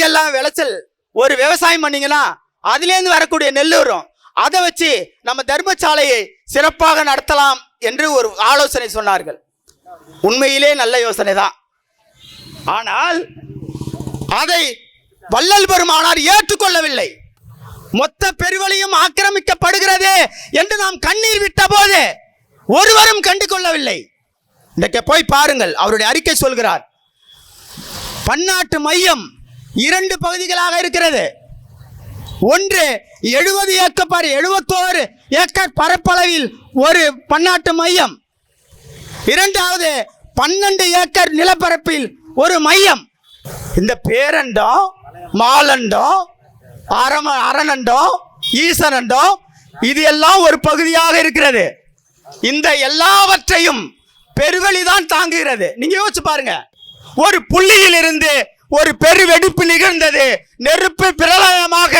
எல்லாம் விளைச்சல் ஒரு விவசாயம் பண்ணீங்கன்னா அதுலேருந்து வரக்கூடிய நெல் வரும். அதை வச்சு நம்ம தர்மசாலையை சிறப்பாக நடத்தலாம் என்று ஒரு ஆலோசனை சொன்னார்கள். உண்மையிலே நல்ல யோசனை தான். ஆனால் அதை வள்ளல் பெருமானார் ஏற்றுக்கொள்ளவில்லை. மொத்த பெருவழியும் ஆக்கிரமிக்கப்படுகிறதே என்று நாம் கண்ணீர் விட்ட போது ஒருவரும் கண்டு கொள்ளவில்லை. இன்றைக்கு போய் பாருங்கள், அவருடைய அறிக்கை சொல்கிறார், பன்னாட்டு மையம் 2 பகுதிகளாக இருக்கிறது. ஒன்று 71 ஏக்கர் பரப்பளவில் ஒரு பன்னாட்டு மையம், இரண்டாவது 12 ஏக்கர் நிலப்பரப்பில் ஒரு மையம். இந்த பேரண்டம், மாலண்டம், அரணண்டம், ஈசனண்டம் இது எல்லாம் ஒரு பகுதியாக இருக்கிறது. இந்த எல்லாவற்றையும் பெருவெளிதான் தாங்குகிறது. நீங்க யோசிச்சு பாருங்க, ஒரு புள்ளியிலிருந்து ஒரு பெருவெடிப்பு நிகழ்ந்தது. நெருப்பு பிரளயமாக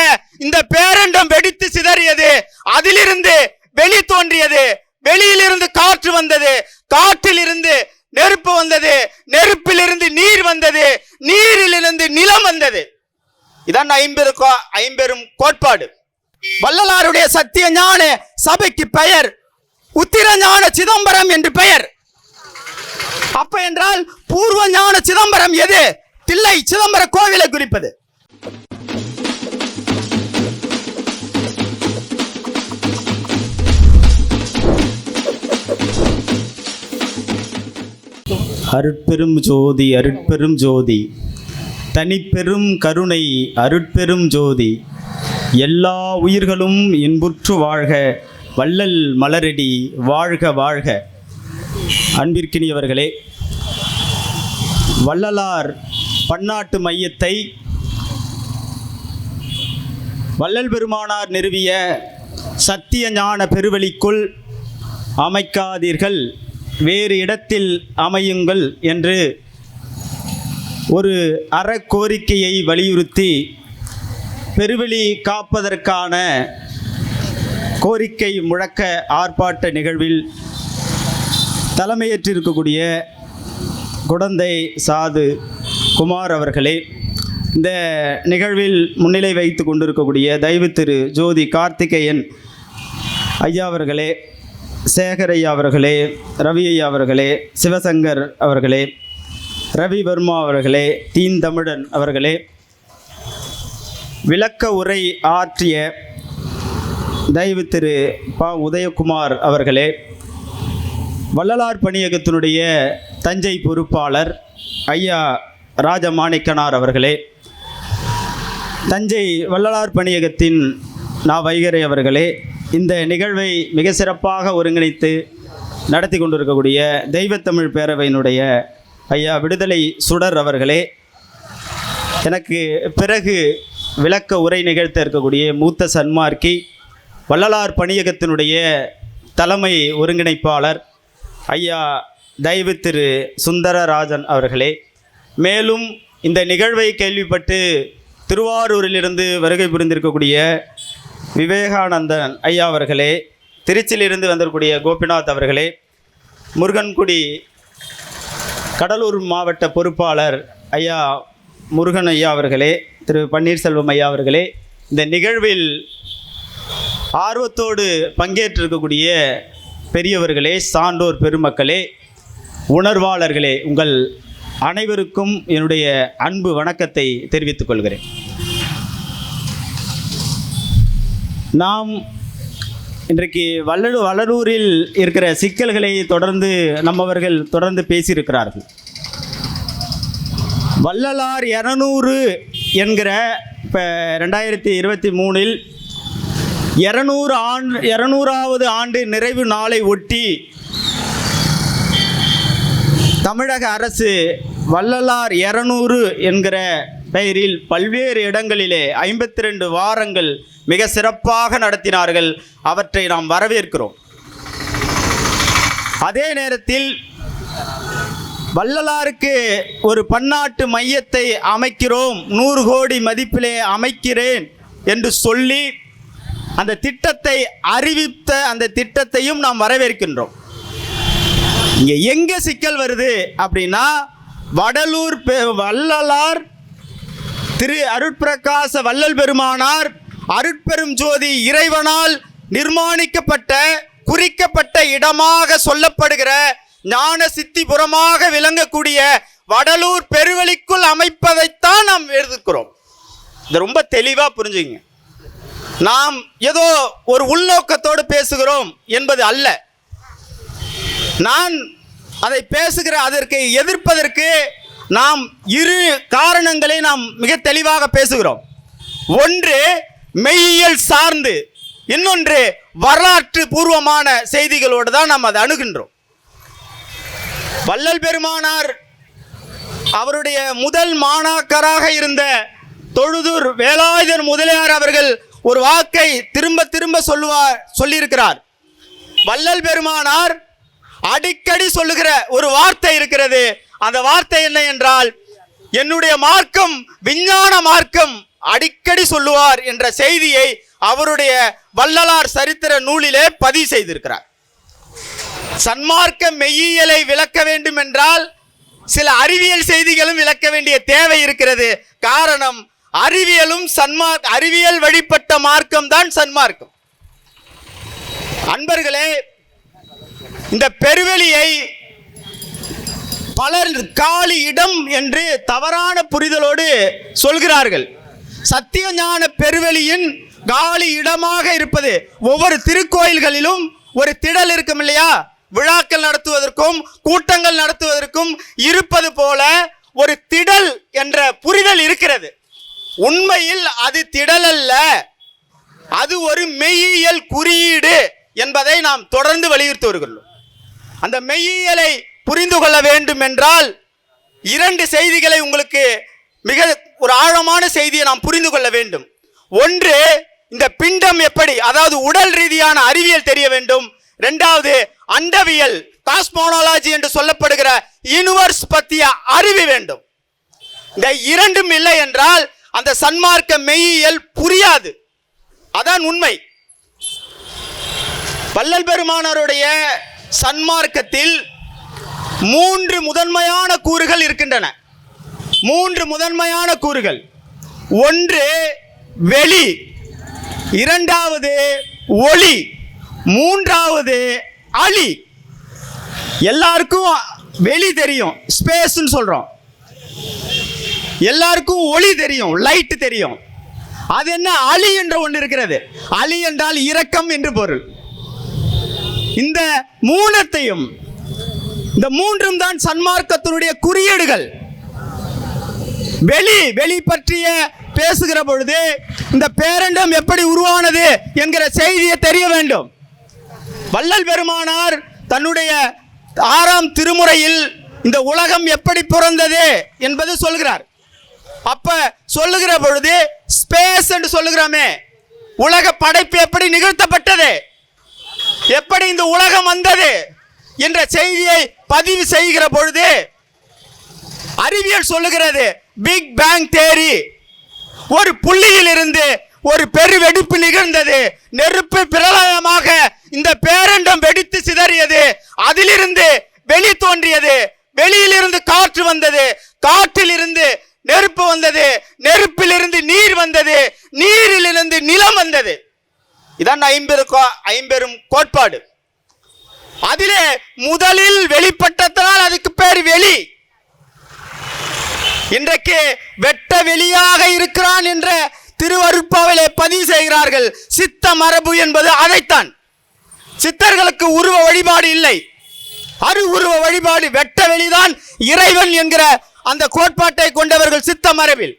இந்த பேரண்டம் வெடித்து சிதறியது. அதிலிருந்து வெளி தோன்றியது. வெளியிலிருந்து காற்று வந்தது. காற்றிலிருந்து நெருப்பு வந்தது. நெருப்பிலிருந்து நீர் வந்தது. நீரிலிருந்து நிலம் வந்தது. இதான் ஐம்பெரும் கோட்பாடு. வள்ளலாருடைய சத்திய ஞான சபைக்கு பெயர் உத்திர ஞான சிதம்பரம் என்று பெயர். அப்ப என்றால் பூர்வ ஞான சிதம்பரம் எது? தில்லை சிதம்பர கோவிலை குறிப்பது. அருட்பெரும் ஜோதி அருட்பெரும் ஜோதி தனிப்பெரும் கருணை அருட்பெரும் ஜோதி எல்லா உயிர்களும் இன்புற்று வாழ்க வள்ளல் மலரடி வாழ்க வாழ்க. அன்பிற்கினியவர்களே, வள்ளலார் பன்னாட்டு மையத்தை வள்ளல் பெருமானார் நிறுவிய சத்திய ஞான பெருவெளிக்குள் அமைக்காதீர்கள், வேறு இடத்தில் அமையுங்கள் என்று ஒரு அறக்கோரிக்கையை வலியுறுத்தி பெருவெளி காப்பதற்கான கோரிக்கை முழக்க ஆர்ப்பாட்ட நிகழ்வில் தலைமையேற்றிருக்கக்கூடிய குடந்தை சாது குமார் அவர்களே, இந்த நிகழ்வில் முன்னிலை வைத்து கொண்டிருக்கக்கூடிய தெய்வ திரு ஜோதி கார்த்திகேயன் ஐயா அவர்களே, சேகர் ஐயா அவர்களே, ரவி ஐயா அவர்களே, சிவசங்கர் அவர்களே, ரவி வர்மா அவர்களே, தீன் தமிழன் அவர்களே, விளக்க உரை ஆற்றிய தெய்வ திரு ப உதயகுமார் அவர்களே, வள்ளலார் பணியகத்தினுடைய தஞ்சை பொறுப்பாளர் ஐயா ராஜமாணிக்கனார் அவர்களே, தஞ்சை வள்ளலார் பணியகத்தின் நா வைகரை அவர்களே, இந்த நிகழ்வை மிக சிறப்பாக ஒருங்கிணைத்து நடத்தி கொண்டிருக்கக்கூடிய தெய்வத்தமிழ் பேரவையினுடைய ஐயா விடுதலை சுடர் அவர்களே, எனக்கு பிறகு விளக்க உரை நிகழ்த்த இருக்கக்கூடிய மூத்த சன்மார்க்கி வள்ளலார் பணியகத்தினுடைய தலைமை ஒருங்கிணைப்பாளர் ஐயா தெய்வ திரு சுந்தரராஜன் அவர்களே, மேலும் இந்த நிகழ்வை கேள்விப்பட்டு திருவாரூரிலிருந்து வருகை புரிந்திருக்கக்கூடிய விவேகானந்தன் ஐயா அவர்களே, திருச்சியிலிருந்து வந்திருக்கக்கூடிய கோபிநாத் அவர்களே, முருகன்குடி கடலூர் மாவட்ட பொறுப்பாளர் ஐயா முருகன் ஐயா அவர்களே, திரு பன்னீர்செல்வம் ஐயா அவர்களே, இந்த நிகழ்வில் ஆர்வத்தோடு பங்கேற்றிருக்கக்கூடிய பெரியவர்களே, சான்றோர் பெருமக்களே, உணர்வாளர்களே, உங்கள் அனைவருக்கும் என்னுடைய அன்பு வணக்கத்தை தெரிவித்துக் கொள்கிறேன். நாம் இன்றைக்கு வள்ளலூரில் இருக்கிற சிக்கல்களை தொடர்ந்து நம்மவர்கள் தொடர்ந்து பேசியிருக்கிறார்கள். வள்ளலார் 200 என்கிற இப்போ 2023 200வது ஆண்டு நிறைவு நாளை ஒட்டி தமிழக அரசு வள்ளலார் 200 என்கிற பெயரில் பல்வேறு இடங்களிலே 52 வாரங்கள் மிக சிறப்பாக நடத்தினார்கள். அவற்றை நாம் வரவேற்கிறோம். அதே நேரத்தில் வள்ளலாருக்கு ஒரு பன்னாட்டு மையத்தை அமைக்கிறோம், 100 கோடி மதிப்பிலே அமைக்கிறேன் என்று சொல்லி அந்த திட்டத்தை அறிவித்த அந்த திட்டத்தையும் நாம் வரவேற்கின்றோம். இங்கே எங்கே சிக்கல் வருது அப்படின்னா, வள்ளலார் திரு அருட்பிரகாச வள்ளல் பெருமானார் அருட்பெரும் ஜோதி இறைவனால் நிர்மாணிக்கப்பட்ட குறிக்கப்பட்ட இடமாக சொல்லப்படுகிற ஞான சித்திபுரமாக விளங்கக்கூடிய வடலூர் பெருவெளிக்குள் அமைப்பதைத்தான் நாம் எழுதுகிறோம். இது ரொம்ப தெளிவா புரிஞ்சுங்க. நாம் ஏதோ ஒரு உள்நோக்கத்தோடு பேசுகிறோம் என்பது அல்ல. நான் அதை பேசுகிற அதற்கு எதிர்ப்பதற்கு நாம் இரு காரணங்களை நாம் மிக தெளிவாக பேசுகிறோம். ஒன்று மெய்யியல் சார்ந்து, இன்னொன்று வரலாற்று பூர்வமான செய்திகளோடு தான் நாம் அதை அணுகின்றோம். வள்ளல் பெருமானார் அவருடைய முதல் மாணாக்கராக இருந்த தொழுதூர் வேலாயுதன் முதலியார் அவர்கள் ஒரு வாக்கை திரும்ப திரும்ப சொல்லியிருக்கிறார். வள்ளல் பெருமானார் அடிக்கடி சொல்லுகிற ஒரு வார்த்தை இருக்கிறது. அந்த வார்த்தை என்ன என்றால், என்னுடைய மார்க்கம் விஞ்ஞான மார்க்கம் அடிக்கடி சொல்லுவார் என்ற செய்தியை அவருடைய வள்ளலார் சரித்திர நூலிலே பதிவு செய்திருக்கிறார். சன்மார்க்க மெய்யியலை விளக்க வேண்டும் என்றால் சில அறிவியல் செய்திகளும் விளக்க வேண்டிய தேவை இருக்கிறது. காரணம், அறிவியலும் அறிவியல் வழிபட்ட மார்க்கம் தான் சன்மார்க்கம். அன்பர்களே, இந்த பெருவெளியை பலர் காலி இடம் என்று தவறான புரிதலோடு சொல்கிறார்கள். சத்திய ஞான பெருவெளியின் காலி இடமாக இருப்பது, ஒவ்வொரு திருக்கோயில்களிலும் ஒரு திடல் இருக்கும் இல்லையா, விழாக்கள் நடத்துவதற்கும் கூட்டங்கள் நடத்துவதற்கும் இருப்பது போல ஒரு திடல் என்ற புரிதல் இருக்கிறது. உண்மையில் அது திடல் அல்ல, அது ஒரு மெய்யியல் குறியீடு என்பதை நாம் தொடர்ந்து வலியுறுத்தி வருகிறோம். அந்த மெய்யியலை புரிந்து கொள்ள வேண்டும் என்றால் இரண்டு செய்திகளை உங்களுக்கு மிக ஒரு ஆழமான செய்தியை நாம் புரிந்து கொள்ள வேண்டும். ஒன்று, இந்த பிண்டம் எப்படி, அதாவது உடல் ரீதியான அறிவியல் தெரிய வேண்டும். இரண்டாவது, அண்டவியல் காஸ்மோனாலஜி என்று சொல்லப்படுகிற யூனிவர்ஸ் பற்றிய அறிவு வேண்டும். இந்த இரண்டும் இல்லை என்றால் அந்த சன்மார்க்க மெய்யியல் புரியாது. அதான் உண்மை. வள்ளல் பெருமானாருடைய சன்மார்க்கத்தில் மூன்று முதன்மையான கூறுகள் இருக்கின்றன. மூன்று முதன்மையான கூறுகள். ஒன்று வெளி, இரண்டாவது ஒளி, மூன்றாவது அழி. எல்லாருக்கும் வெளி தெரியும், ஸ்பேஸ்ன்னு சொல்றோம். எல்லாருக்கும் ஒளி தெரியும், லைட் தெரியும். அது என்ன, அழி என்ற ஒன்று இருக்கிறது. அழி என்றால் இரக்கம் என்று பொருள். இந்த மூணத்தையும், இந்த மூன்றும் தான் சன்மார்க்கத்தினுடைய குறியீடுகள். வெளி பற்றிய பேசுகிற பொழுது இந்த பேரண்டம் எப்படி உருவானது என்கிற செய்தியை தெரிய வேண்டும். வள்ளல் பெருமானார் தன்னுடைய 6ஆம் திருமுறையில் இந்த உலகம் எப்படி பிறந்தது என்பது சொல்கிறார். அப்ப சொல்லுகிற பொழுது ஸ்பேஸ் என்று சொல்லுகிறோமே, உலக படைப்பு எப்படி நிகழ்த்தப்பட்டது, எப்படி இந்த உலகம் வந்தது என்ற செய்தியை பதிவு செய்கிற பொழுது அறிவியல் சொல்லுகிறது பிக் பேங் தியரி. ஒரு புள்ளியில் இருந்து ஒரு பெரு வெடிப்பு நிகழ்ந்தது. நெருப்பு பிரளயமாக இந்த பேரண்டம் வெடித்து சிதறியது. அதிலிருந்து வெளி தோன்றியது. வெளியிலிருந்து காற்று வந்தது. காற்றிலிருந்து நெருப்பு வந்தது. நெருப்பிலிருந்து நீர் வந்தது. நீரிலிருந்து நிலம் வந்தது. இதான் ஐம்பெரும் கோட்பாடு. அதிலே முதலில் வெளிப்பட்டதனால் அதுக்கு பேர் வெளி. இன்றைக்கு வெட்ட வெளியாக இருக்கிறான் என்ற திருவருட்பாவிலே பதிவு செய்கிறார்கள். சித்த மரபு என்பது அதைத்தான். சித்தர்களுக்கு உருவ வழிபாடு இல்லை, அரு உருவ வழிபாடு. வெட்ட வெளிதான் இறைவன் என்கிற அந்த கோட்பாட்டை கொண்டவர்கள் சித்த மரபில்.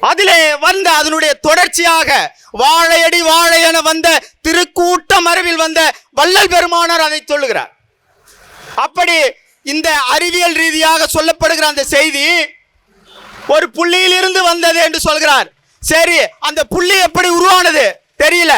அதிலே வந்த அதனுடைய தொடர்ச்சியாக வாழையடி வாழை என வந்த திருக்கூட்ட மரபில் வந்த வள்ளல் பெருமானார் அதை சொல்லுகிறார். அப்படி இந்த அறிவியல் ரீதியாக சொல்லப்படுகிற அந்த செய்தி ஒரு புள்ளியில் இருந்து வந்தது என்று சொல்கிறார். சரி, அந்த புள்ளி எப்படி உருவானது தெரியல.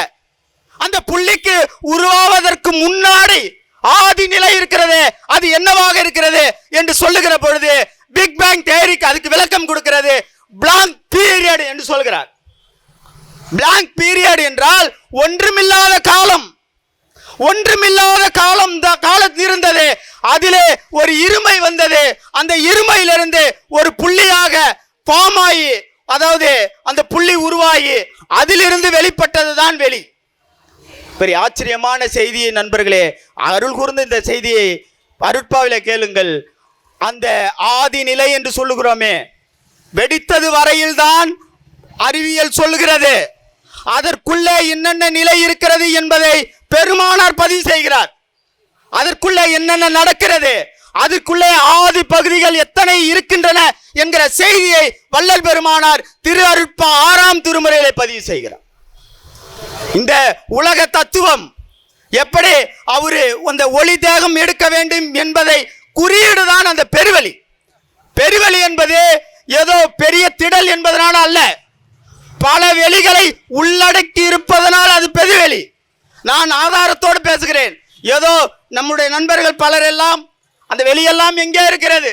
அந்த புள்ளிக்கு உருவாவதற்கு முன்னாடி ஆதி நிலை இருக்கிறது, அது என்னவாக இருக்கிறது என்று சொல்லுகிற பொழுது பிக் பேங் தியரிக்கு அதுக்கு விளக்கம் கொடுக்கிறது. பிளாங்க் பீரியட் என்று சொல்கிறார். பிளாங்க் பீரியட் என்றால் ஒன்றுமில்லாத காலம். ஒன்றுமில்லாத காலம் காலத்தில் இருந்தது. அதிலே ஒரு இருமை வந்தது. அந்த இருமையிலிருந்து ஒரு புள்ளியாக ஃபார்ம் ஆகி அதாவது அந்த புள்ளி உருவாகி அதிலிருந்து வெளிப்பட்டது தான் வெளி. பெரிய ஆச்சரியமான செய்தியை நண்பர்களே, அருள் கூர்ந்த இந்த செய்தியை அருட்பாவில கேளுங்கள். அந்த ஆதி நிலை என்று சொல்லுகிறோமே, வெடித்தது வரையில்தான் அறிவியல் சொல்லுகிறது. அதற்குள்ளே என்னென்ன நிலை இருக்கிறது என்பதை பெருமானார் பதிவு செய்கிறார். அதற்குள்ளே என்னென்ன நடக்கிறது, அதற்குள்ளே ஆதி பகுதிகள் எத்தனை இருக்கின்றன என்கிற செய்தியை வள்ளல் பெருமானார் திரு அருட்பா 6ஆம் திருமுறையிலே பதிவு செய்கிறார். இந்த உலக தத்துவம் எப்படி அவரு அந்த ஒளி தேகம் எடுக்க வேண்டும் என்பதை குறியீடுதான் அந்த பெருவெளி. பெருவெளி என்பது ஏதோ பெரிய திடல் என்பதனால அல்ல, பல வெளிகளை உள்ளடக்கி இருப்பதனால் அது பெருவெளி. நான் ஆதாரத்தோடு பேசுகிறேன். ஏதோ நம்முடைய நண்பர்கள் பலர் எல்லாம் அந்த வெளியெல்லாம் எங்கே இருக்கிறது,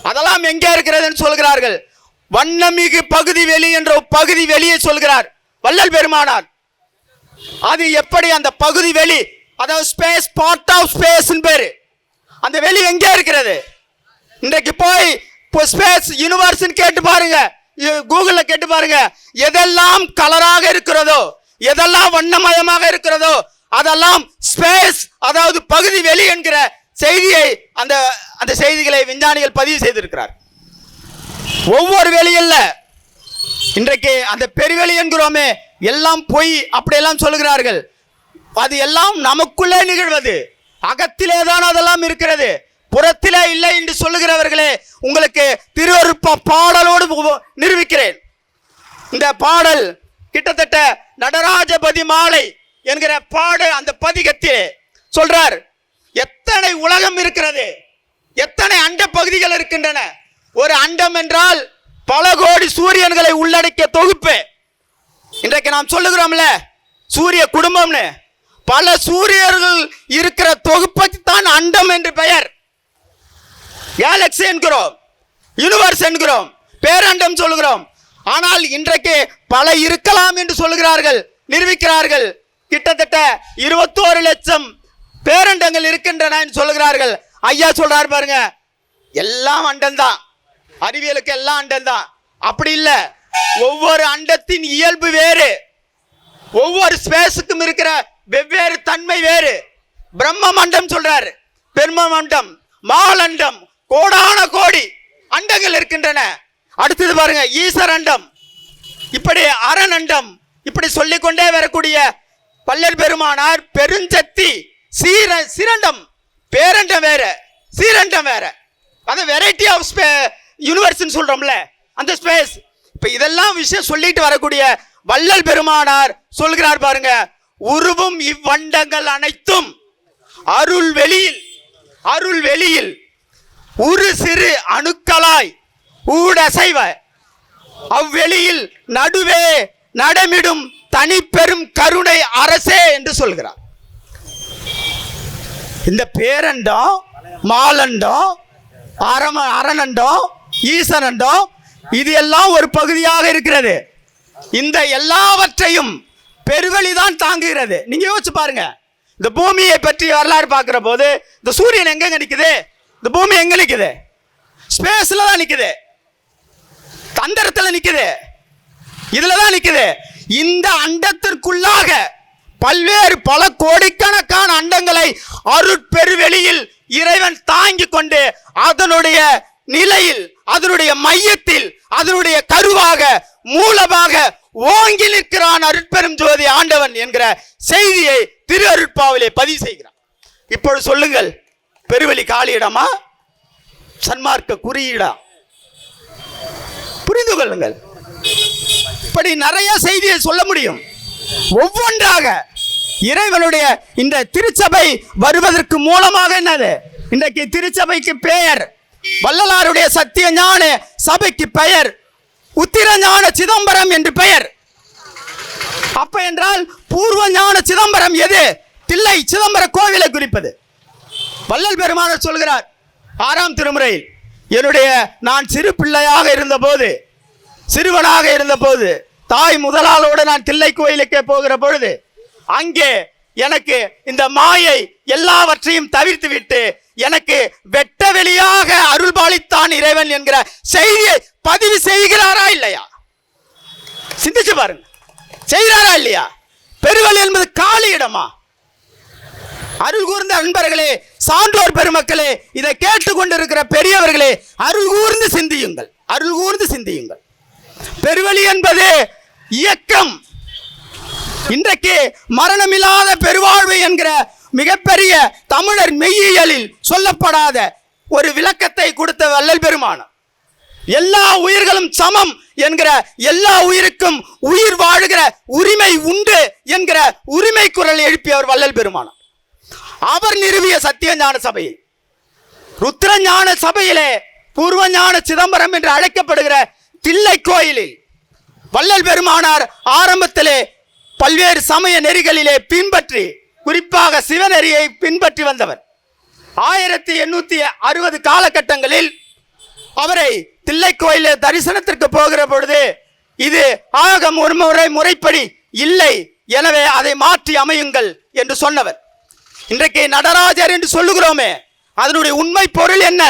அதெல்லாம் எங்கே இருக்கிறதுன்னு சொல்கிறார்கள். வண்ணமிகு பகுதி வெளி என்ற பகுதி வெளியை சொல்கிறார் வள்ளல் பெருமானார். அது எப்படி அந்த பகுதி வெளி, அதாவது ஸ்பேஸ், பார்ட் ஆஃப் ஸ்பேஸ் பேரு. அந்த வெளி எங்கே இருக்கிறது? இன்றைக்கு போய் ஸ்பேஸ் யூனிவர்ஸ் கேட்டு பாருங்க, கூகுள்ல கேட்டு பாருங்க. எதெல்லாம் கலராக இருக்கிறதோ, எதெல்லாம் வண்ணமயமாக இருக்கிறதோ அதெல்லாம் ஸ்பேஸ், அதாவது பகுதி வெளி என்கிற செய்தியை அந்த செய்திகளை விஞ்ஞானிகள் பதிவு செய்திருக்கிறார். ஒவ்வொரு வெளியில்ல இன்றைக்கு அந்த பெருவெளி என்கிறோமே, எல்லாம் பொய் அப்படியெல்லாம் சொல்லுகிறார்கள். அது எல்லாம் நமக்குள்ளே நிகழ்வது, அகத்திலே தான் அதெல்லாம் இருக்கிறது, புறத்திலே இல்லை என்று சொல்லுகிறவர்களே, உங்களுக்கு திருவருட்பா பாடலோடு நிரூபிக்கிறேன். இந்த பாடல் கிட்டத்தட்ட நடராஜபதி மாலை என்கிற அந்த பதிகத்திலே சொல்றார், எத்தனை உலகம் இருக்கிறது, எத்தனை அண்ட பகுதிகள் இருக்கின்றன. ஒரு அண்டம் என்றால் பல கோடி சூரியன்களை உள்ளடக்கிய தொகுப்பு. இன்றைக்கு நாம் சொல்லுகிறோம்ல சூரிய குடும்பம்னு, பல சூரியர்கள் இருக்கிற தொகுப்புக்கு தான் அண்டம் என்று பெயர். கேலக்சி என்கிறோம், யூனிவர்ஸ் என்கிறோம், பேரண்டம் சொல்லுகிறோம். ஆனால் இன்றைக்கு பல இருக்கலாம் என்று சொல்லுகிறார்கள், நிரூபிக்கிறார்கள். கிட்டத்தட்ட 21 லட்சம் பேரண்டங்கள் இருக்கின்றன சொல்லுகிறார்கள். ஐயா சொல்றாரு பாருங்க, எல்லாம் அண்டம் தான், அறிவியலுக்கு எல்லாம் அண்டம் தான். அப்படி இல்லை, ஒவ்வொரு அண்டத்தின் இயல்பு வேறு, ஒவ்வொரு ஸ்பேஸுக்கும் இருக்கிற வெவ்வேறு தன்மை வேறு. பிரம்ம மண்டம் சொல்றாரு, பெரும மண்டம், மாலண்டம், கோடான கோடி அண்டங்கள் இருக்கின்றன. அடுத்தது பாருங்க ஈசர் அண்டம், இப்படி அரணண்டம், இப்படி சொல்லிக்கொண்டே வரக்கூடிய வள்ளல் பெருமானார் பெருஞ்சக்தி சிரண்டம், பேரண்டம் வேற, சீரண்டம் வேற. அது வெரைட்டி ஆஃப் யூனிவர்ஸ் சொல்றோம்ல, அந்த ஸ்பேஸ். இப்ப இதெல்லாம் விஷயம் சொல்லிட்டு வரக்கூடிய வள்ளல் பெருமானார் சொல்கிறார் பாருங்க, உருவும் இவ்வண்டங்கள் அனைத்தும் அருள் வெளியில் ஒரு சிறு அணுக்களாய் ஊடசைவ அவ்வெளியில் நடுவே நடமிடும் தனிப்பெரும் கருணை அரசே என்று சொல்கிறார். இந்த பேரண்டம், மாலண்டம், அரணண்டம், ஈசனண்டம், இது எல்லாம் ஒரு பகுதியாக இருக்கிறது. இந்த எல்லாவற்றையும் பெருவெளிதான் தாங்குகிறது. நீங்க யோசிச்சு பாருங்க, இந்த பூமியை பற்றி வரலாறு பார்க்கிற போது இந்த சூரியன் எங்க நிக்குது, இந்த பூமி எங்க நிக்குது? ஸ்பேஸ்ல தான் நிக்குது, தந்தரத்துல நிக்குது, இதுலதான் நிக்குது. இந்த அண்டத்திற்குள்ளாக பல்வேறு பல கோடிக்கணக்கான அண்டங்களை அருட்பெருவெளியில் இறைவன் தாங்கி கொண்டு அதனுடைய நிலையில், அதனுடைய மையத்தில், அதனுடைய கருவாக, மூலமாக ஓங்கி நிற்கிறான் அருட்பெரும் ஜோதி ஆண்டவன் என்கிற செய்தியை திரு அருட்பாவிலே பதிவு செய்கிறான். இப்பொழுது சொல்லுங்கள், பெருவெளி காலியிடமா, சன்மார்க்க குறியீடா? புரிந்து கொள்ளுங்கள். இப்படி நிறைய செய்தியை சொல்ல முடியும். ஒவ்வொன்றாக இறைவனுடைய இந்த திருச்சபை வருவதற்கு மூலமாக என்னது? இன்றைக்கு திருச்சபைக்கு பெயர், வள்ளலாருடைய சத்திய ஞான சபைக்கு பெயர் உத்திர ஞான சிதம்பரம் என்று பெயர். அப்ப என்றால் பூர்வ ஞான சிதம்பரம் எது? தில்லை சிதம்பர கோவிலை குறிப்பது. வள்ளல் பெருமானார் சொல்கிறார் 6ஆம் திருமுறையில், நான் சிறு பிள்ளையாக இருந்தபோது, சிறுவனாக இருந்தபோது, தாய் முதலாளோடு நான் தில்லை கோயிலுக்கே போகிற பொழுது அங்கே எனக்கு இந்த மாயை எல்லாவற்றையும் தவிர்த்து விட்டு எனக்கு வெட்ட வெளியாக அருள்பாலித்தான் இறைவன் என்கிற செய்தியை பதிவு செய்கிறாரா இல்லையா? சிந்திச்சு பாருங்க, செய்கிறாரா இல்லையா? பெருவழி என்பது காலி இடமா? அருள் கூர்ந்த அன்பர்களே, சான்றோர் பெருமக்களே, இதை கேட்டுக்கொண்டிருக்கிற பெரியவர்களே, அருள் கூர்ந்து சிந்தியுங்கள், அருள் கூர்ந்து சிந்தியுங்கள். பெருவழி என்பது இயக்கம். இன்றைக்கு மரணமில்லாத பெருவாழ்வு என்கிற மிகப்பெரிய தமிழர் மெய்யியலில் சொல்லப்படாத ஒரு விளக்கத்தை கொடுத்த வள்ளல் பெருமானார். எல்லா உயிர்களும் சமம் என்கிற, எல்லா உயிருக்கும் உயிர் வாழுகிற உரிமை உண்டு என்கிற உரிமை குரல் எழுப்பியவர் வள்ளல் பெருமானார். அவர் நிறுவிய சத்தியஞான சபையில், ருத்ரஞான சபையிலே பூர்வஞான சிதம்பரம் என்று அழைக்கப்படுகிற தில்லை கோயிலில் வள்ளல் பெருமானார் ஆரம்பத்திலே பல்வேறு சமய நெறிகளிலே பின்பற்றி, குறிப்பாக சிவநெறியை பின்பற்றி வந்தவர். 1860 காலகட்டங்களில் அவரை தில்லை கோயிலில் தரிசனத்திற்கு போகிற பொழுது, இது ஆகம் ஒரு முறைப்படி இல்லை, எனவே அதை மாற்றி அமையுங்கள் என்று சொன்னவர். இன்றைக்கு நடராஜர் என்று சொல்லுகிறோமே, அதனுடைய உண்மை பொருள் என்ன?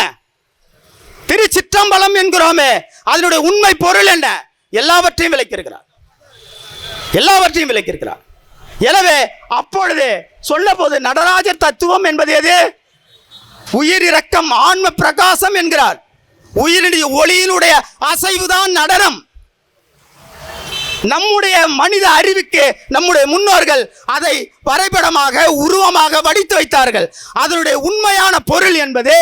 திருச்சிற்றம்பலம் என்கிறோமே, அதனுடைய உண்மை பொருள் என்ன? எல்லாவற்றையும் விளக்கியிருக்கிறார், எல்லாவற்றையும் விளக்கியிருக்கிறார். எனவே அப்பொழுது சொல்ல போது நடராஜர் தத்துவம் என்பது எது? உயிர் இரக்கம், ஆன்ம பிரகாசம் என்கிறார். உயிரினுடைய ஒளியினுடைய அசைவுதான் நடனம். நம்முடைய மனித அறிவுக்கு நம்முடைய முன்னோர்கள் அதை வரைபடமாக, உருவமாக வடித்து வைத்தார்கள். அதனுடைய உண்மையான பொருள் என்பது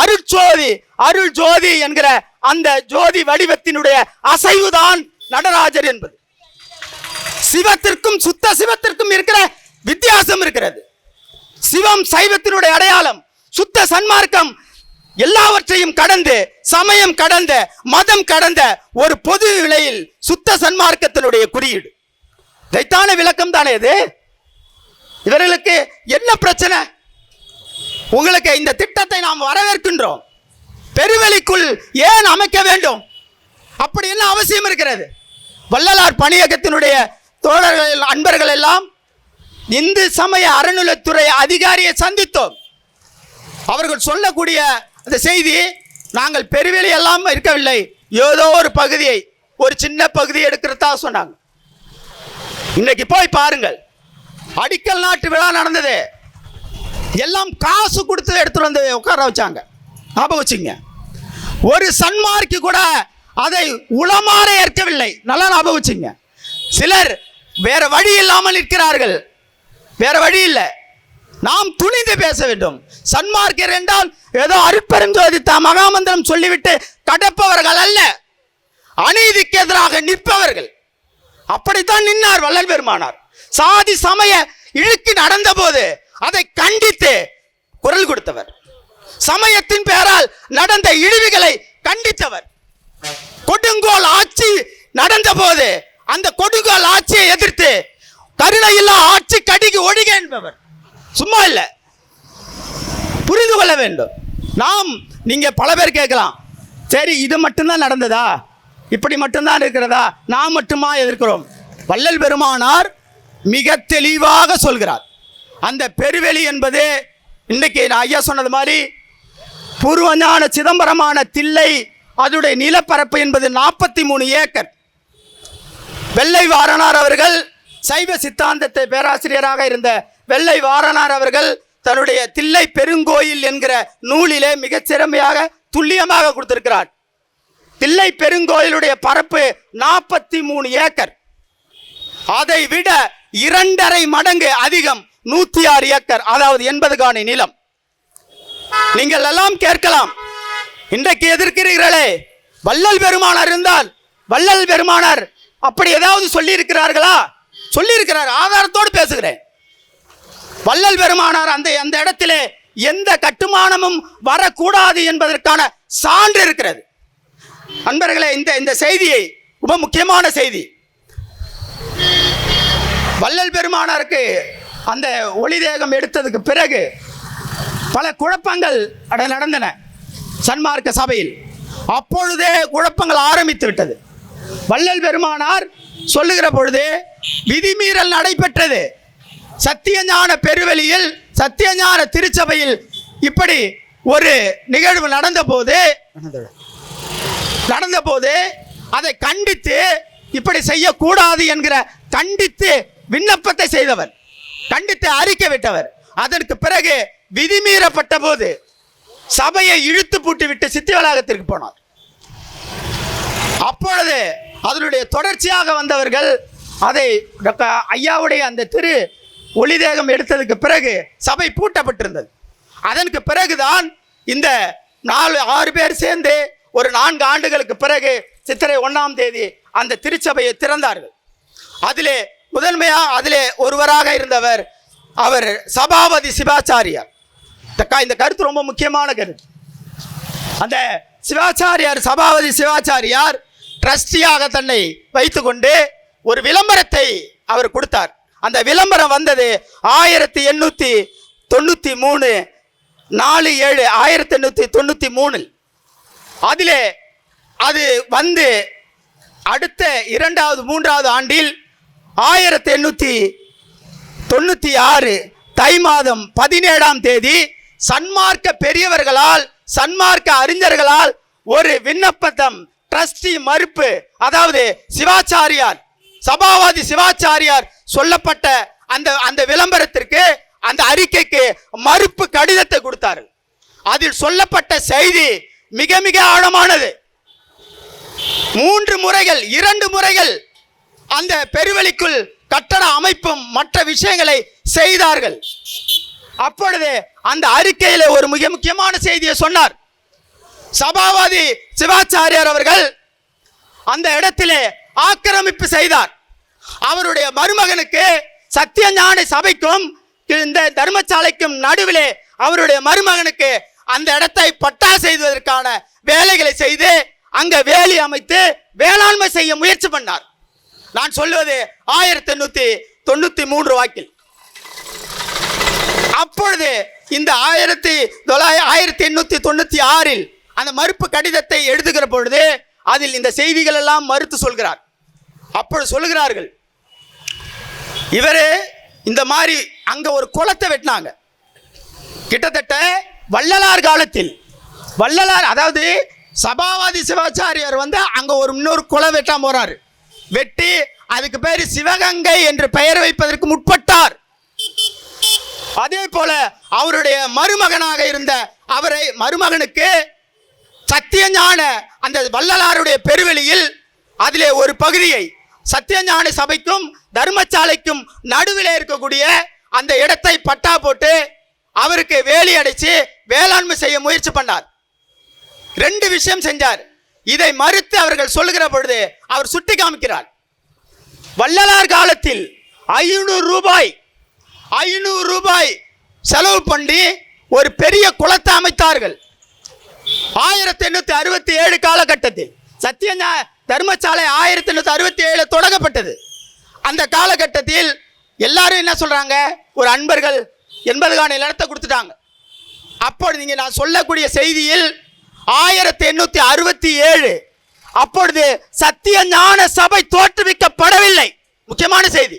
அருட்சோதி, அருள் ஜோதி என்கிற அந்த ஜோதி வடிவத்தினுடைய அசைவுதான் நடராஜர் என்பது. சிவத்திற்கும் சுத்த சிவத்திற்கும் இருக்கிற வித்தியாசம் இருக்கிறது. சிவம் சைவத்தினுடைய அடையாளம், சுத்த சன்மார்க்கம் எல்லாவற்றையும் கடந்து, சமயம் கடந்த, மதம் கடந்த ஒரு பொது நிலையில் சுத்த சன்மார்க்கத்தினுடைய குறியீடு. இதைத்தான விளக்கம் தானே இது. இவர்களுக்கு என்ன பிரச்சனை? உங்களுக்கு இந்த திட்டத்தை நாம் வரவேற்கின்றோம். பெருவெளிக்குள் ஏன் அமைக்க வேண்டும்? அப்படி என்ன அவசியம் இருக்கிறது? வள்ளலார் பணியகத்தினுடைய தோழர்கள், அன்பர்கள் எல்லாம் இந்து சமய அறநிலைத்துறை அதிகாரியை சந்தித்தோம். அவர்கள் சொல்லக்கூடிய அந்த செய்தி, நாங்கள் பெருவெளி எல்லாம் இருக்கவில்லை, ஏதோ ஒரு பகுதியை, ஒரு சின்ன பகுதியை எடுக்கிறதா சொன்னாங்க. இன்னைக்கு போய் பாருங்கள், அடிக்கல் நாட்டு விழா நடந்தது, எல்லாம் காசு கொடுத்து எடுத்துட்டு வந்து உட்கார வச்சாங்க. ஞாபகம் வச்சுங்க, ஒரு சன்மார்க்கு கூட அதை உளமாற ஏற்கவில்லை. நல்லா ஞாபகம் வச்சுங்க. சிலர் வேற வழி இல்லாமல் இருக்கிறார்கள், வேற வழி இல்லை. நாம் துணிந்து பேச வேண்டும். சன்மார்க்கர் என்றால் ஏதோ அருட்பெருஞ்சோதி மகாமந்திரம் சொல்லிவிட்டு கடப்பவர்கள் அல்ல, அநீதிக்கு எதிராக நிற்பவர்கள். அப்படித்தான் நின்னார் வள்ளல் பெருமானார். சாதி சமய இழுக்கு நடந்த போது அதை கண்டித்து குரல் கொடுத்தவர். சமயத்தின் பெயரால் நடந்த இழிவுகளை கண்டித்தவர். கொடுங்கோல் ஆட்சி நடந்த போது அந்த கொடுங்கோல் ஆட்சியை எதிர்த்து கருணையில்லா ஆட்சி கடிக்கு ஒழிக என்பவர். சும்மா இல்ல, புரிந்து கொள்ள வேண்டும். நாம், நீங்க பல பேர் கேட்கலாம், சரி இது மட்டும்தான் நடந்ததா, இப்படி மட்டும்தான் இருக்கிறதா, நாம் மட்டுமா எதிர்க்கிறோம்? வள்ளல் பெருமானார் மிக தெளிவாக சொல்கிறார். அந்த பெருவெளி என்பது இன்னைக்கு நான் ஐயா சொன்னது மாதிரி பூர்வஞான சிதம்பரமான தில்லை, அதனுடைய நிலப்பரப்பு என்பது 43 ஏக்கர். வெள்ளை வாரணார் அவர்கள், சைவ சித்தாந்தத்தை பேராசிரியராக இருந்த வெள்ளை வாரணார் அவர்கள் தன்னுடைய தில்லை பெருங்கோயில் என்கிற நூலிலே மிகச் சிறமையாக துல்லியமாக கொடுத்திருக்கிறார். தில்லை பெருங்கோயிலுடைய பரப்பு 43 ஏக்கர். அதை விட 2.5 மடங்கு அதிகம் 106 ஏக்கர், அதாவது 80 காணி நிலம். நீங்கள் எல்லாம் கேட்கலாம், இன்றைக்கு எதிர்க்கிறீர்களே, வள்ளல் பெருமானார் இருந்தால், வள்ளல் பெருமானார் அப்படி ஏதாவது சொல்லி இருக்கிறார்களா? சொல்லி இருக்கிறார், ஆதாரத்தோடு பேசுகிறேன். வள்ளல் பெருமானார் அந்த இடத்திலே எந்த கட்டுமானமும் வரக்கூடாது என்பதற்கான சான்று இருக்கிறது. அன்பர்களே, இந்த செய்தியை, ரொம்ப முக்கியமான செய்தி, வள்ளல் பெருமானாருக்கு அந்த ஒளி தேகம் எடுத்ததுக்கு பிறகு பல குழப்பங்கள் நடந்தன சன்மார்க்க சபையில். அப்பொழுதே குழப்பங்கள் ஆரம்பித்து விட்டது. வள்ளல் பெருமானார் சொல்லுகிற பொழுது விதிமீறல் நடைபெற்றது. சத்தியஞான பெருவெளியில், சத்தியஞான திருச்சபையில் இப்படி ஒரு நிகழ்வு நடந்த போது அதை கண்டித்து இப்படி செய்யக்கூடாது என்கிற கண்டித்து விண்ணப்பத்தை செய்தவர், கண்டித்து அறிக்கை விட்டவர். அதற்கு பிறகு விதிமீறப்பட்ட போது சபையை இழுத்து பூட்டி விட்டு சித்தி வளாகத்திற்கு போனார். அப்பொழுது அதனுடைய தொடர்ச்சியாக வந்தவர்கள் அதை ஐயாவுடைய அந்த திரு ஒளிதேகம் எடுத்ததுக்கு பிறகு சபை பூட்டப்பட்டிருந்தது. அதற்கு பிறகுதான் இந்த 4-6 பேர் சேர்ந்து ஒரு 4 ஆண்டுகளுக்கு பிறகு சித்திரை 1ஆம் தேதி அந்த திருச்சபையை திறந்தார்கள். அதிலே அதிலே ஒருவராக இருந்தவர் அவர் சபாபதி சிவாச்சாரியார். இந்த கருத்து ரொம்ப முக்கியமான கருத்து. அந்த சிவாச்சாரியார், சபாபதி சிவாச்சாரியார் ட்ரஸ்டியாக தன்னை வைத்துக்கொண்டு ஒரு விளம்பரத்தை அவர் கொடுத்தார். அந்த விளம்பரம் வந்தது 1893 1893. அதிலே அது வந்து அடுத்த 2வது 3வது ஆண்டில் 1896 தை மாதம் 17ஆம் தேதி சன்மார்க்க பெரியவர்களால், சன்மார்க்க அறிஞர்களால் ஒரு விண்ணப்பத்தம் ட்ரஸ்டி மறுப்பு, அதாவது சிவாச்சாரியார், சபாவாதி சிவாச்சாரியார் சொல்லப்பட்ட அந்த விளம்பரத்திற்கு, அந்த அறிக்கைக்கு மறுப்பு கடிதத்தை கொடுத்தார்கள். அதில் சொல்லப்பட்ட செய்தி மிக மிக ஆழமானது. 3 முறைகள் 2 முறைகள் அந்த பெருவெளிக்குள் கட்டட அமைப்பும் மற்ற விஷயங்களை செய்தார்கள். அப்பொழுது அந்த அறிக்கையில ஒரு மிக முக்கியமான செய்தியை சொன்னார். சபாவாதி சிவாச்சாரியார் அவர்கள் அந்த இடத்திலே ஆக்கிரமிப்பு செய்தார். அவருடைய மருமகனுக்கு சத்தியஞான சபைக்கும் இந்த தர்மசாலைக்கும் நடுவிலே அவருடைய மருமகனுக்கு அந்த இடத்தை பட்டா செய்வதற்கான வேலைகளை செய்து அங்க வேலி அமைத்து வேளாண்மை செய்ய முயற்சி பண்ணார். நான் சொல்வது 1893 வாக்கில். அப்பொழுது இந்த 1896 அந்த மறுப்பு கடிதத்தை எழுதுகிற பொழுது அதில் இந்த செய்திகள் எல்லாம் மறுத்து சொல்கிறார். அப்பொழுது சொல்லுகிறார்கள், இவரு இந்த மாதிரி அங்க ஒரு குளத்தை வெட்டினாங்க. கிட்டத்தட்ட வள்ளலார் காலத்தில், வள்ளலார் அதாவது சபாவாதி சிவாச்சாரியார் வந்து அங்க இன்னொரு குளம் வெட்டாம போறாரு. வெட்டி அதுக்கு பேர் சிவகங்கை என்று பெயர் வைப்பதற்கு முற்பட்டார். அதே போல அவருடைய மருமகனாக இருந்த மருமகனுக்கு சத்தியஞான அந்த வள்ளலாருடைய பெருவெளியில் அதிலே ஒரு பகுதியை சத்தியஞான சபைக்கும் தர்மசாலைக்கும் நடுவில் இருக்கக்கூடிய அந்த இடத்தை பட்டா போட்டு அவருக்கு வேலி அடைச்சு வேளாண்மை செய்ய முயற்சி பண்ணார். 2 விஷயம் செஞ்சார். இதை மறுத்து அவர்கள் சொல்லுகிற பொழுது அவர் சுட்டி காமிக்கிறார். வள்ளலார் காலத்தில் 500 ரூபாய் செலவு பண்ணி ஒரு பெரிய குளத்தை அமைத்தார்கள். 1867 காலகட்டத்தில் சத்தியஞான தர்மசாலை 1867 தொடங்கப்பட்டது. அந்த காலகட்டத்தில் எல்லாரும் என்ன சொல்றாங்க, ஒரு அன்பர்கள் 80 காணி நிலத்தை கொடுத்துட்டாங்க. அப்பொழுது நீங்க நான் சொல்லக்கூடிய செய்தியில் 1867 அப்பொழுது சத்தியஞான சபை தோற்றுவிக்கப்படவில்லை. முக்கியமான செய்தி.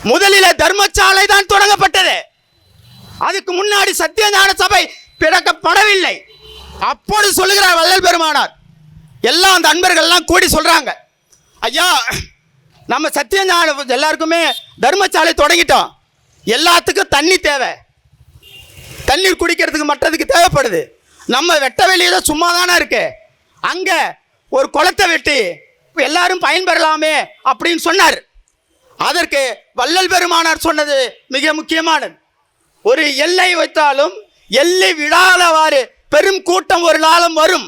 முதலில் தர்மசாலை தான் தொடங்கப்பட்டது. அதுக்கு முன்னாடி சத்தியஞான சபை பிறக்கப்படவில்லை. அப்பொழுது சொல்லுகிறார் வள்ளல் பெருமானார். எல்லாம் அந்த அன்பர்கள் எல்லாம் கூடி சொல்றாங்க, ஐயா நம்ம சத்தியஞான எல்லாருக்குமே தர்மசாலை தொடங்கிட்டோம். எல்லாத்துக்கும் தண்ணி தேவை, தண்ணீர் குடிக்கிறதுக்கு மற்றதுக்கு தேவைப்படுது. நம்ம வெட்ட வெளியில சும்மா தானே இருக்கு, அங்க ஒரு குளத்தை வெட்டி எல்லாரும் பயன்பெறலாமே அப்படின்னு சொன்னார். அதற்கு வள்ளல் பெருமானார் சொன்னது மிக முக்கியமானது. ஒரு எல்லை வைத்தாலும் எல்லை விடாதவாறு பெரும் கூட்டம் ஒரு நாளும் வரும்.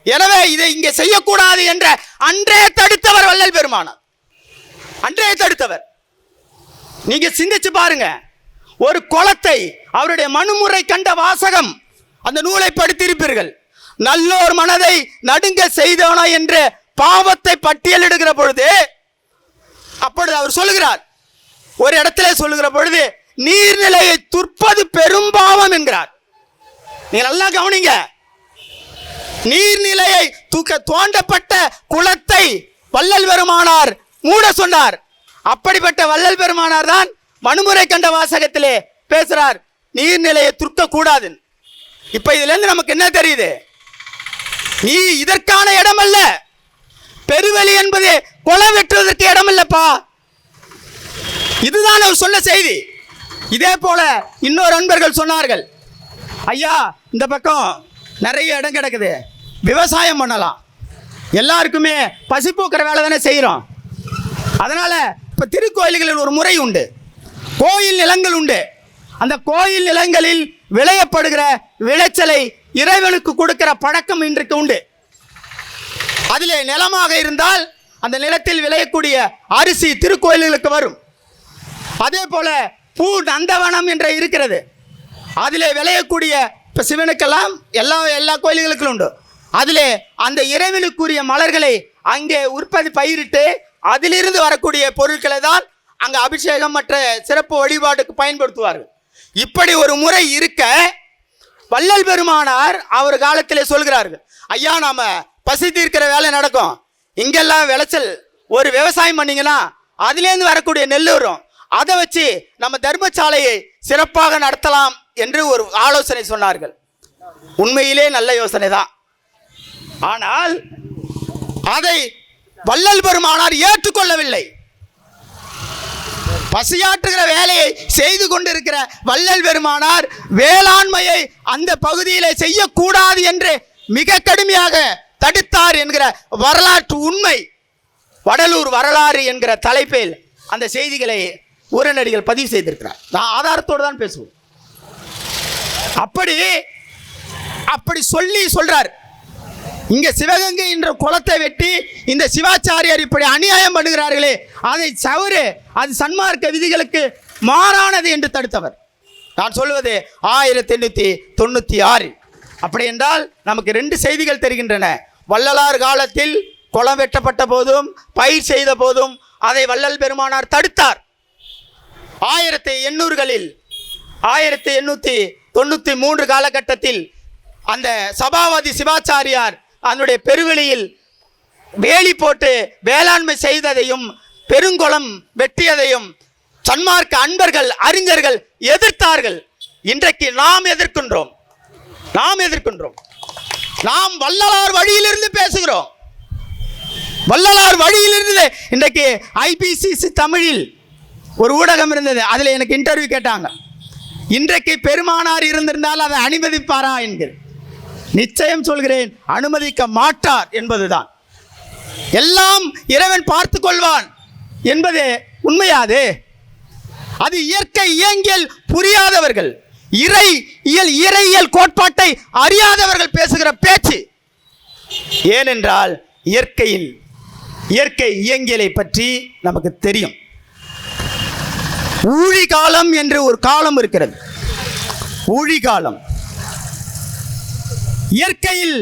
எனவே இதை இங்கே செய்யக்கூடாது என்ற அன்றே தடுத்தவர் வள்ளல் பெருமானார். அன்றே தடுத்தவர். நீங்க சிந்திச்சு பாருங்க. ஒரு குளத்தை அவருடைய மனுமுறை கண்ட வாசகம், அந்த நூலை படித்திருப்பீர்கள். நல்லோர் மனதை நடுங்க செய்தவனா என்ற பாவத்தை பட்டியலிடுகிற பொழுது அப்பொழுது அவர் சொல்லுகிறார், ஒரு இடத்துல சொல்லுகிற பொழுது நீர்நிலையை துற்பது பெரும்பாவம் என்கிறார். நீங்க நல்லா கவனிங்க. நீர்நிலையை தோண்டப்பட்ட குளத்தை வள்ளல் பெருமானார் மூட சொன்னார். அப்படிப்பட்ட வள்ளல் பெருமானார் தான் மனுமுறை கண்ட வாசகத்திலே பேசுறார், நீர்நிலையை துர்க்க கூடாது. இப்ப இதுல இருந்து நமக்கு என்ன தெரியுது, நீ இதற்கான இடம் அல்ல. பெருவெளி என்பது கொலை வெட்டுவதற்கு இடம் இல்லப்பா. இதுதான் அவர் சொன்ன செய்தி. இதே போல இன்னொரு நண்பர்கள் சொன்னார்கள், ஐயா இந்த பக்கம் நிறைய இடம் கிடக்குது, விவசாயம் பண்ணலாம், எல்லாருக்குமே பசி போக்குற வேலை தானே செய்கிறோம். அதனால் இப்போ திருக்கோயில்களில் ஒரு முறை உண்டு, கோயில் நிலங்கள் உண்டு. அந்த கோயில் நிலங்களில் விளையப்படுகிற விளைச்சலை இறைவனுக்கு கொடுக்கிற பழக்கம் இன்றைக்கு உண்டு. அதில் நிலமாக இருந்தால் அந்த நிலத்தில் விளையக்கூடிய அரிசி திருக்கோயில்களுக்கு வரும். அதே போல பூ நந்தவனம் என்ற இருக்கிறது, அதில் விளையக்கூடிய இப்போ சிவனுக்கெல்லாம் எல்லா கோயில்களுக்கும் உண்டு. அதில் அந்த இறைவனுக்குரிய மலர்களை அங்கே உற்பத்தி பயிரிட்டு அதிலிருந்து வரக்கூடிய பொருட்களை தான் அங்கே அபிஷேகம் மற்ற சிறப்பு வழிபாட்டுக்கு பயன்படுத்துவார்கள். இப்படி ஒரு முறை இருக்க வள்ளல் பெருமானார் அவர் காலத்திலே சொல்கிறார்கள், ஐயா நாம பசி தீர்க்கிற வேலை நடக்கும், இங்கெல்லாம் விளைச்சல் ஒரு விவசாயம் பண்ணிங்கன்னா அதுலேருந்து வரக்கூடிய நெல் வரும், அதை வச்சு நம்ம தர்மசாலையை சிறப்பாக நடத்தலாம் என்று ஒரு ஆலோசனை சொன்னார்கள். உண்மையிலே நல்ல யோசனை தான். ஆனால் அதை வள்ளல் பெருமானார் ஏற்றுக்கொள்ளவில்லை. பசியாற்றுகிற வேலையை செய்து கொண்டிருக்கிற வள்ளல் பெருமானார் வேளாண்மையை அந்த பகுதியிலே செய்யக்கூடாது என்று மிக கடுமையாக தடுத்தார் என்கிற வரலாற்று உண்மை வடலூர் வரலாறு என்கிற தலைப்பில் அந்த செய்திகளை உரைநடிகள் பதிவு செய்திருக்கிறார். நான் ஆதாரத்தோடு தான் பேசுவோம். அப்படி சொல்றார், இங்க சிவகங்கை என்ற குளத்தை வெட்டி இந்த சிவாச்சாரியார் இப்படி அநியாயம் பண்ணுகிறார்களே, அதை தவறு, அது சன்மார்க்க விதிகளுக்கு மாறானது என்று தடுத்தவர். நான் சொல்வது 1896. அப்படி என்றால் நமக்கு 2 செய்திகள் தெரிகின்றன. வள்ளலார் காலத்தில் குளம் வெட்டப்பட்ட போதும் பயிர் செய்த போதும் அதை வள்ளல் பெருமானார் தடுத்தார். 1800களில் 1893 காலகட்டத்தில் அந்த சபாபதி சிவாச்சாரியார் அதனுடைய பெருவெளியில் வேலி போட்டு வேளாண்மை செய்ததையும் பெருங்குளம் வெட்டியதையும் சன்மார்க்க அன்பர்கள் அறிஞர்கள் எதிர்த்தார்கள். இன்றைக்கு நாம் எதிர்க்கின்றோம். நாம் வள்ளலார் வழியிலிருந்து பேசுகிறோம். வள்ளலார் வழியிலிருந்து இன்றைக்கு ஐபிசிசி தமிழில் ஒரு ஊடகம் இருந்தது, அதில் எனக்கு இன்டர்வியூ கேட்டாங்க, இன்றைக்கு பெருமானார் இருந்திருந்தால் அதை அனுமதிப்பாரா என்கிற. நிச்சயம் சொல்கிறேன், அனுமதிக்க மாட்டார் என்பதுதான். எல்லாம் இறைவன் பார்த்து கொள்வான் என்பது உண்மையாது. அது இயற்கை இயங்கியல் புரியாதவர்கள், இறையியல் கோட்பாட்டை அறியாதவர்கள் பேசுகிற பேச்சு. ஏனென்றால் இயற்கை இயங்கியலை பற்றி நமக்கு தெரியும். ஊழி காலம் என்று ஒரு காலம் இருக்கிறது. ஊழி காலம், இயற்கையில்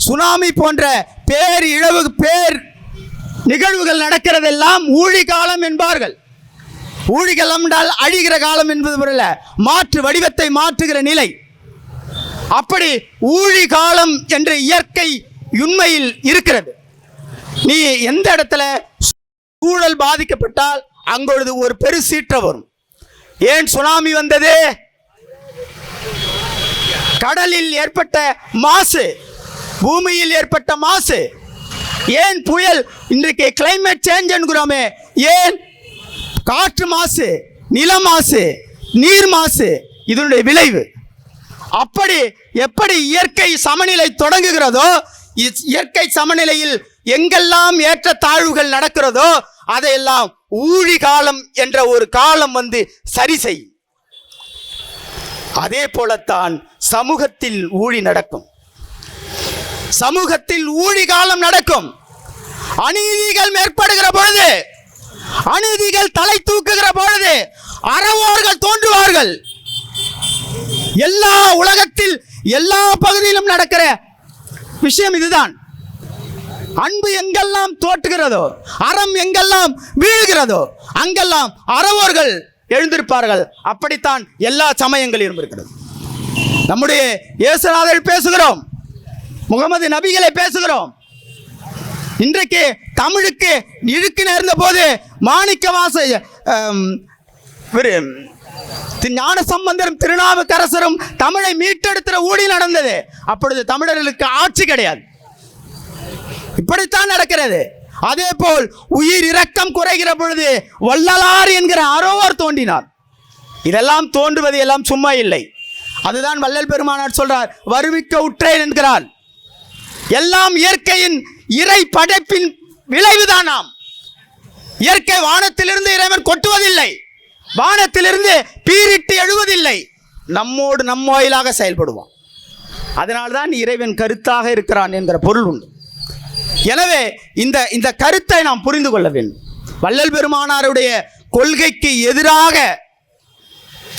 சுனாமி போன்ற பேர் நிகழ்வுகள் நடக்கிறதெல்லாம் ஊழி காலம் என்பார்கள். ஊழி காலம் என்றால் அழிகிற காலம் என்பது பொருள், மாற்று வடிவத்தை மாற்றுகிற நிலை. அப்படி ஊழி காலம் என்ற இயற்கை உண்மையில் இருக்கிறது. நீ எந்த இடத்துல சூழல் பாதிக்கப்பட்டால் அங்கொழுது ஒரு பெரு சீற்றம் வரும். ஏன் சுனாமி வந்தது? கடலில் ஏற்பட்ட மாசு, பூமியில் ஏற்பட்ட மாசு. ஏன் புயல்? இன்றைக்கு கிளைமேட் சேஞ்ச் என்கிறோமே, ஏன்? காற்று மாசு, நில மாசு, நீர் மாசு, இதனுடைய விளைவு. எப்படி இயற்கை சமநிலை தொடங்குகிறதோ, இயற்கை சமநிலையில் எங்கெல்லாம் ஏற்ற தாழ்வுகள் நடக்கிறதோ அதையெல்லாம் ஊழி காலம் என்ற ஒரு காலம் வந்து சரி செய்யும். அதே போலத்தான் சமூகத்தில் ஊழி நடக்கும். சமூகத்தில் ஊழி காலம் நடக்கும். அநீதிகள் மேற்படுகிற பொழுது, அநீதிகள் தலை தூக்குகிற பொழுது அறவோர்கள் தோன்றுவார்கள். எல்லா உலகத்தில் எல்லா பகுதியிலும் நடக்கிற விஷயம் இதுதான். அன்பு எங்கெல்லாம் தோற்றுகிறதோ, அறம் எங்கெல்லாம் வீழ்கிறதோ அங்கெல்லாம் அறவோர்கள் எழுந்திருப்பார்கள். அப்படித்தான் எல்லா சமயங்களிலும் இருக்கிறது. நம்முடைய இயேசுநாதர் பேசுகிறோம், முகமது நபிகளை பேசுகிறோம். இன்றைக்கு தமிழுக்கு இழுக்கு நேர்ந்த போது மாணிக்கவாச ஞான சம்பந்தரும் திருநாவுக்கரசரும் தமிழை மீட்டெடுக்கிற ஊழி நடந்தது. அப்பொழுது தமிழர்களுக்கு ஆட்சி கிடையாது. இப்படித்தான் நடக்கிறது. அதே போல் உயிர் இரக்கம் குறைகிற பொழுது வள்ளலார் என்கிற அரோவர் தோன்றினார். இதெல்லாம் தோன்றுவது எல்லாம் சும்மா இல்லை. அதுதான் வள்ளல் பெருமானார் சொல்றார், வருவிக்க உற்றேன் என்கிறார். எல்லாம் இயற்கையின் இறை படைப்பின் விளைவுதான். நாம் இயற்கை வானத்திலிருந்து இறைவன் கொட்டுவதில்லை, வானத்திலிருந்து பீரிட்டு எழுவதில்லை, நம்மோடு நம் வாயிலாக செயல்படுவான். அதனால்தான் இறைவன் கருத்தாக இருக்கிறான் என்கிற பொருள் உண்டு. எனவே இந்த கருத்தை நாம் புரிந்து கொள்ள வேண்டும். வள்ளல் பெருமானாருடைய கொள்கைக்கு எதிராக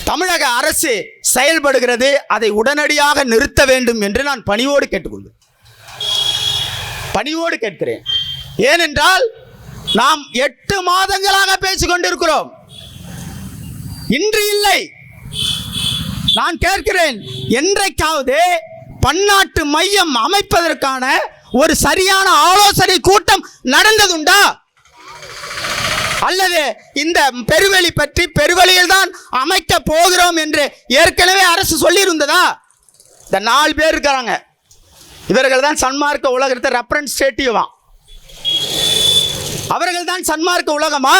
தமிழக அரசு செயல்படுகிறது. அதை உடனடியாக நிறுத்த வேண்டும் என்று நான் பணிவோடு கேட்டுக்கொள்கிறேன், பணிவோடு கேட்கிறேன். ஏனென்றால் நாம் 8 மாதங்களாக பேசிக் கொண்டிருக்கிறோம், இன்று இல்லை. நான் கேட்கிறேன், என்றைக்காவது பன்னாட்டு மையம் அமைப்பதற்கான ஒரு சரியான ஆலோசனை கூட்டம் நடந்ததுண்டா? அல்லது இந்த பெருவெளி பற்றி பெருவெளியில் தான் அமைக்க போகிறோம் என்று ஏற்கனவே அரசு சொல்லியிருந்ததா? இந்த 4 பேர் இருக்கிறாங்க, இவர்கள் தான் சன்மார்க்க உலகத்தை ரெப்ரசன்டேட்டிவா? அவர்கள் தான் சன்மார்க்க உலகமா?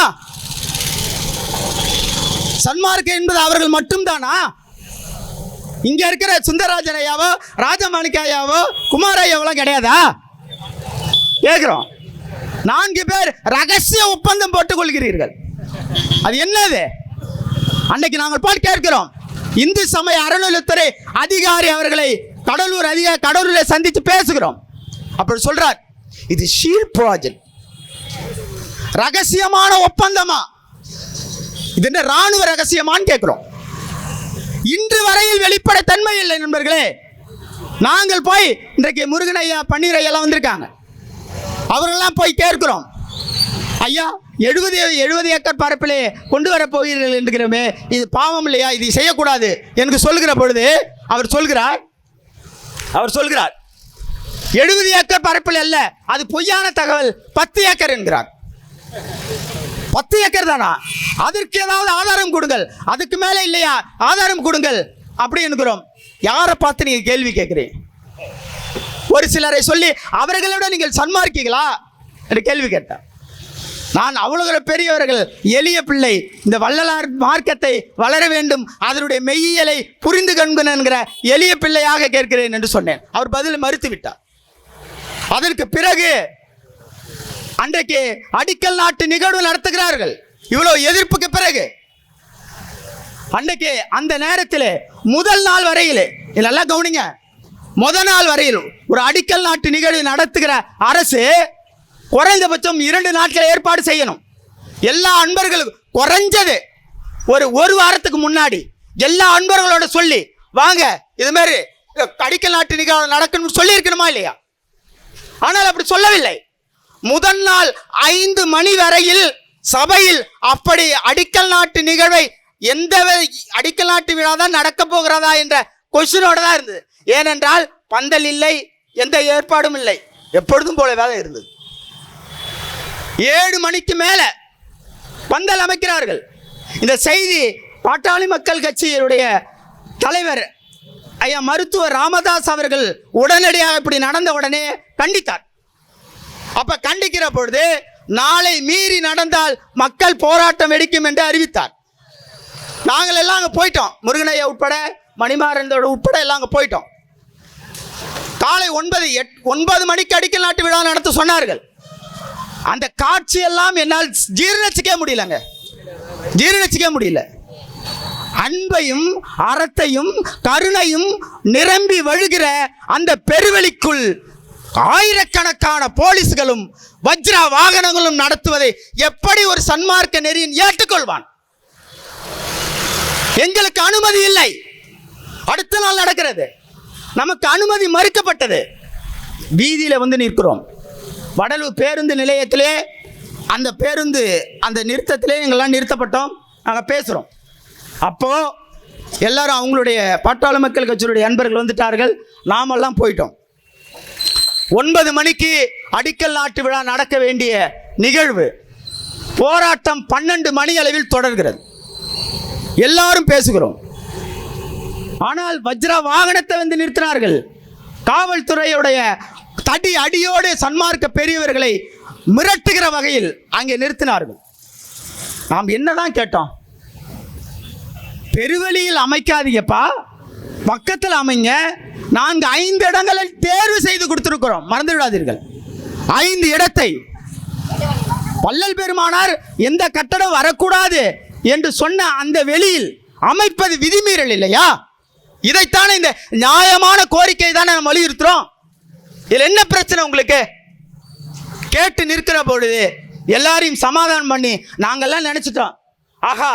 சன்மார்க்க என்பது அவர்கள் மட்டும்தானா? இங்க இருக்கிற சுந்தரராஜன் ஐயாவோ ராஜமாணிக்க ஐயாவோ குமார் ஐயாவெல்லாம் கிடையாதா? கேட்கிறோம். 4 பேர் ரகசிய ஒப்பந்தம் போட்டுக் கொள்கிறீர்கள். அது என்னது? அன்னைக்கு நாங்கள் போய் கேட்கிறோம், இந்து சமய அறநிலையத்துறை அதிகாரி அவர்களை கடலூரில் சந்தித்து பேசுகிறோம். அப்படி சொல்றார், இது ஷீல் ப்ராஜெக்ட், ரகசியமான ஒப்பந்தமா? இது என்ன ராணுவ ரகசியமான்னு கேட்கிறோம். இன்று வரையில் வெளிப்பட தன்மை இல்லை நண்பர்களே. நாங்கள் போய் இன்றைக்கு முருகன் ஐயா பன்னீர் ஐயா வந்திருக்காங்க, அவர்களெல்லாம் போய் கேட்கிறோம், ஐயா 70 ஏக்கர் பரப்பிலே கொண்டு வர போகிறீர்கள் என்கிறோமே, இது பாவம் இல்லையா? இது செய்யக்கூடாது என்று சொல்லுகிற பொழுது அவர் சொல்கிறார் 70 ஏக்கர் பரப்பில் அல்ல, அது பொய்யான தகவல், 10 ஏக்கர் என்கிறார். 10 ஏக்கர் தானா? அதற்கு ஏதாவது ஆதாரம் கொடுங்கள். அதுக்கு மேலே இல்லையா? ஆதாரம் கொடுங்கள் அப்படி என்கிறோம். யாரை பார்த்து நீங்க கேள்வி கேட்கிறீங்க? ஒரு சிலரை சொல்லி அவர்களோட நீங்கள் சன்மார்க்கீங்களா என்று கேள்வி கேட்டார். நான் அவ்வளவு பெரியவர்கள், எளிய பிள்ளை, இந்த வள்ளலார் மார்க்கத்தை வளர வேண்டும், அதனுடைய மெய்யியலை புரிந்து கண்கன் என்கிற எளிய பிள்ளையாக கேட்கிறேன் என்று சொன்னேன். அவர் பதில் மறுத்து விட்டார். அதற்கு பிறகு அன்றைக்கு அடிக்கல் நாட்டு நிகழ்வு நடத்துகிறார்கள். இவ்வளவு எதிர்ப்புக்கு பிறகு அன்றைக்கு அந்த நேரத்தில் முதல் நாள் வரையில், இதெல்லாம் கவனிங்க, முதல் நாள் வரையில் ஒரு அடிக்கல் நாட்டு நிகழ்வு நடத்துகிற அரசு குறைந்தபட்சம் 2 நாட்கள் ஏற்பாடு செய்யணும். எல்லா அன்பர்களும் குறைஞ்சது ஒரு வாரத்துக்கு முன்னாடி எல்லா அன்பர்களோட சொல்லி வாங்க, இது மாதிரி அடிக்கல் நாட்டு நிகழ்வு நடக்கணும்னு சொல்லி இருக்கணுமா இல்லையா? ஆனால் அப்படி சொல்லவில்லை. முதல் நாள் 5 மணி வரையில் சபையில் அப்படி அடிக்கல் நாட்டு நிகழ்வை எந்த அடிக்கல் நாட்டு விழா தான் நடக்க போகிறதா என்ற கொஸ்டினோட தான் இருந்தது. ஏனென்றால் பந்தல் இல்லை, எந்த ஏற்பாடும் இல்லை, எப்பொழுதும் போலவே தான் இருந்தது. 7 மணிக்கு மேல பந்தல் அமைக்கிறார்கள். இந்த செய்தி பாட்டாளி மக்கள் கட்சியினுடைய தலைவர் ஐயா மருத்துவர் ராமதாஸ் அவர்கள் உடனடியாக இப்படி நடந்த உடனே கண்டித்தார். அப்ப கண்டிக்கிற பொழுது நாளை மீறி நடந்தால் மக்கள் போராட்டம் வெடிக்கும் என்று அறிவித்தார். நாங்கள் எல்லாம் அங்கே போயிட்டோம், முருகனையா உட்பட மணிமாறனோட உட்பட எல்லாம் அங்கே போயிட்டோம். காலை 9 மணிக்கு அடிக்கல் நாட்டு விழா நடத்த சொன்னார்கள். அந்த காட்சியெல்லாம் என்னால் ஜீர்ணிச்சிக்க முடியல. அன்பையும் அறத்தையும் கருணையும் நிரம்பி வழுகிற அந்த பெருவெளிக்குள் ஆயிரக்கணக்கான போலீஸ்களும் வஜ்ரா வாகனங்களும் நடத்துவதை எப்படி ஒரு சன்மார்க்க நெறியின் ஏற்றுக்கொள்வான்? எங்களுக்கு அனுமதி இல்லை. அடுத்த நாள் நடக்கிறது, நமக்கு அனுமதி மறுக்கப்பட்டது. வீதியில் வந்து நிற்கிறோம். வடலூர் பேருந்து நிலையத்திலே அந்த நிறுத்தத்திலே எங்கெல்லாம் நிறுத்தப்பட்டோம். நாங்கள் பேசுகிறோம். அப்போது எல்லாரும் அவங்களுடைய பாட்டாளி மக்கள் கட்சியுடைய அன்பர்கள் வந்துட்டார்கள். நாமெல்லாம் போயிட்டோம். 9 மணிக்கு அடிக்கல் நாட்டு விழா நடக்க வேண்டிய நிகழ்வு போராட்டம் 12 மணி அளவில் தொடர்கிறது. எல்லாரும் பேசுகிறோம். ஆனால் வஜ்ரா வாகனத்தை வந்து நிறுத்தினார்கள். காவல்துறையுடைய அடியோடு சன்மார்க்க பெரியவர்களை மிரட்டுகிற வகையில் அங்கே நிறுத்தினார்கள். நாம் என்னதான் கேட்டோம்? பெருவெளியில் அமைக்காதீங்கப்பா, பக்கத்தில் அமைங்க. நாங்கள் 5 இடங்களை தேர்வு செய்து கொடுத்திருக்கிறோம், மறந்து விடாதீர்கள். 5 இடத்தை வள்ளல் பெருமானார் எந்த கட்டடம் வரக்கூடாது என்று சொன்ன அந்த வெளியில் அமைப்பது விதிமீறல் இல்லையா? இதைத்தானே, இந்த நியாயமான கோரிக்கை தானே நம்ம வலியுறுத்துறோம். இதில் என்ன பிரச்சனை உங்களுக்கு? கேட்டு நிற்கிற பொழுது எல்லாரையும் சமாதானம் பண்ணி நாங்கள்லாம் நினச்சிட்டோம், ஆஹா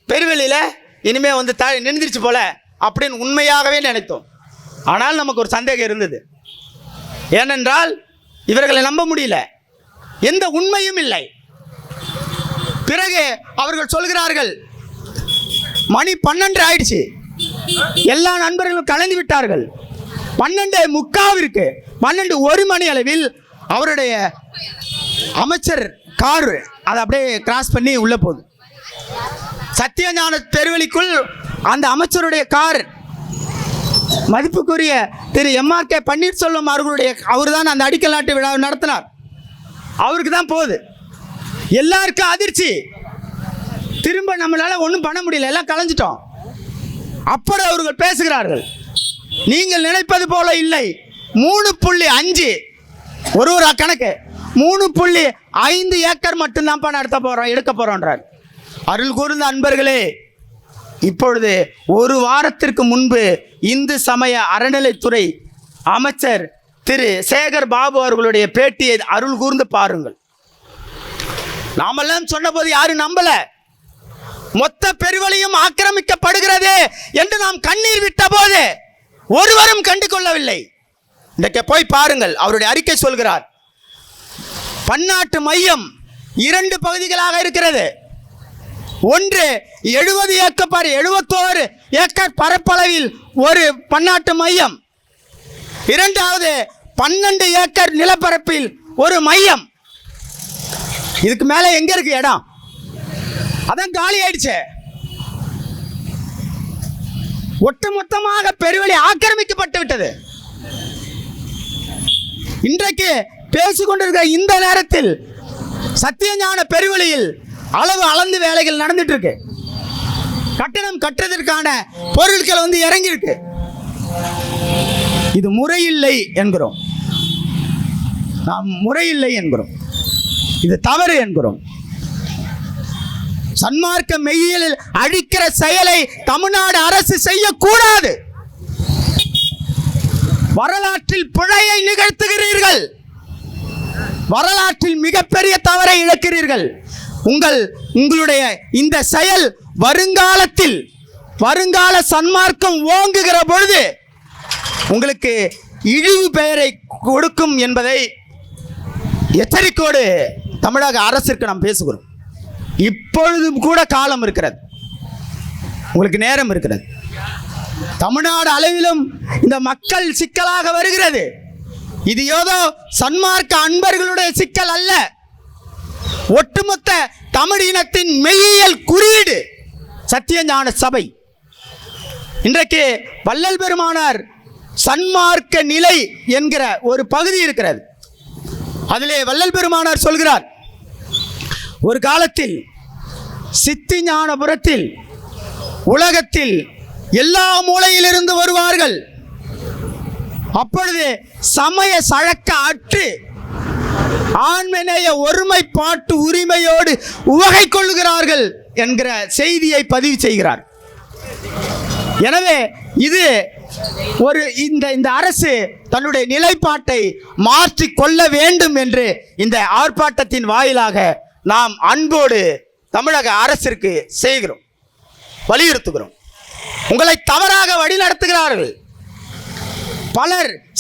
பெருவெளியில் இனிமே வந்து நின்றுச்சு போல அப்படின்னு உண்மையாகவே நினைத்தோம். ஆனால் நமக்கு ஒரு சந்தேகம் இருந்தது. ஏனென்றால் இவர்களை நம்ப முடியல, எந்த உண்மையும் இல்லை. பிறகு அவர்கள் சொல்கிறார்கள், மணி 12 ஆயிடுச்சு, எல்லா நண்பர்களும் கலந்து விட்டார்கள். 12:45 12:01 மணி அளவில் அவருடைய அமைச்சர் கார் அதை அப்படியே கிராஸ் பண்ணி உள்ள போகுது. சத்தியஞான பெருவெளிக்குள் அந்த அமைச்சருடைய கார், மதிப்புக்குரிய திரு MRK பன்னீர்செல்வம் அவர்களுடைய, அவர் தான் அந்த அடிக்கல் நாட்டு விழாவை நடத்தினார், அவருக்கு தான் போகுது. எல்லாருக்கும் அதிர்ச்சி. திரும்ப நம்மளால ஒன்றும் பண்ண முடியல, எல்லாம் கலைஞ்சிட்டோம். அப்படி அவர்கள் பேசுகிறார்கள், நீங்கள் நினைப்பது போல இல்லை, 3.5 ஒரு கணக்கு 3.5 ஏக்கர் மட்டும்தான் நடத்த போறோம், எடுக்க போறோன்றார். அருள் கூர்ந்த அன்பர்களே, இப்பொழுது ஒரு வாரத்திற்கு முன்பு இந்து சமய அறநிலைத்துறை அமைச்சர் திரு சேகர் பாபு அவர்களுடைய பேட்டியை அருள் கூர்ந்து பாருங்கள். நாமெல்லாம் சொன்ன போது யாரும் நம்பல. மொத்த பெருவெளியும் ஆக்கிரமிக்கப்படுகிறது என்று நாம் கண்ணீர் விட்ட போது ஒருவரும் கண்டு கொள்ளவில்லை. இன்றைக்கு போய் பாருங்கள், அவருடைய அறிக்கை சொல்கிறார், பன்னாட்டு மையம் 2 பகுதிகளாக இருக்கிறது. ஒன்று 70 ஏக்கர் 71 ஏக்கர் பரப்பளவில் ஒரு பன்னாட்டு மையம், இரண்டாவது 12 ஏக்கர் நிலப்பரப்பில் ஒரு மையம். இதுக்கு மேலே எங்க இருக்கு இடம்? அதான் காலி ஆயிடுச்சு. ஒட்டுமொத்தமாக பெருவெளி ஆக்கிரமிக்கப்பட்டு விட்டது. இன்றைக்கு பேசிக்கொண்டிருக்கிற இந்த நேரத்தில் சத்தியஞான பெருவெளியில் அளவு அளந்து வேலைகள் நடந்துட்டு இருக்கு. கட்டணம் கட்டுறதற்கான பொருட்கள் வந்து இறங்கி இருக்கு. இது முறையில்லை என்கிறோம், நாம் முறையில்லை என்கிறோம், இது தவறு என்கிறோம். சன்மார்க்க மெய்யியலில் அழிக்கிற செயலை தமிழ்நாடு அரசு செய்யக்கூடாது. வரலாற்றில் பிழையை நிகழ்த்துகிறீர்கள், வரலாற்றில் மிகப்பெரிய தவறை இழக்கிறீர்கள். உங்களுடைய இந்த செயல் வருங்கால சன்மார்க்கம் ஓங்குகிற பொழுது உங்களுக்கு இழிவு பெயரை கொடுக்கும் என்பதை எச்சரிக்கையோடு தமிழக அரசிற்கு நாம் பேசுகிறோம். இப்பொழுதும் கூட காலம் இருக்கிறது, உங்களுக்கு நேரம் இருக்கிறது. தமிழ்நாடு அளவிலும் இந்த மக்கள் சிக்கலாக வருகிறது. இது ஏதோ சன்மார்க்க அன்பர்களுடைய சிக்கல் அல்ல, ஒட்டுமொத்த தமிழ் இனத்தின் மெய்யியல் குறியீடு சத்தியஞான சபை. இன்றைக்கு வள்ளல் பெருமானார் சன்மார்க்க நிலை என்கிற ஒரு பகுதி இருக்கிறது. அதிலே வள்ளல் பெருமானார் சொல்கிறார், ஒரு காலத்தில் சித்திஞானபுரத்தில் உலகத்தில் எல்லா மூலையிலிருந்து வருவார்கள். அப்பொழுது சமய சழக்க அற்று ஆண்மநேய ஒருமைப்பாட்டு உரிமையோடு உவகை கொள்ளுகிறார்கள் என்கிற செய்தியை பதிவு செய்கிறார். எனவே இது ஒரு இந்த அரசு தன்னுடைய நிலைப்பாட்டை மாற்றிக் கொள்ள வேண்டும் என்று இந்த ஆர்ப்பாட்டத்தின் வாயிலாக நாம் அன்போடு தமிழக அரசிற்கு செய்கிறோம், வலியுறுத்துகிறோம். உங்களை தவறாக வழிநடத்துகிறார்கள்.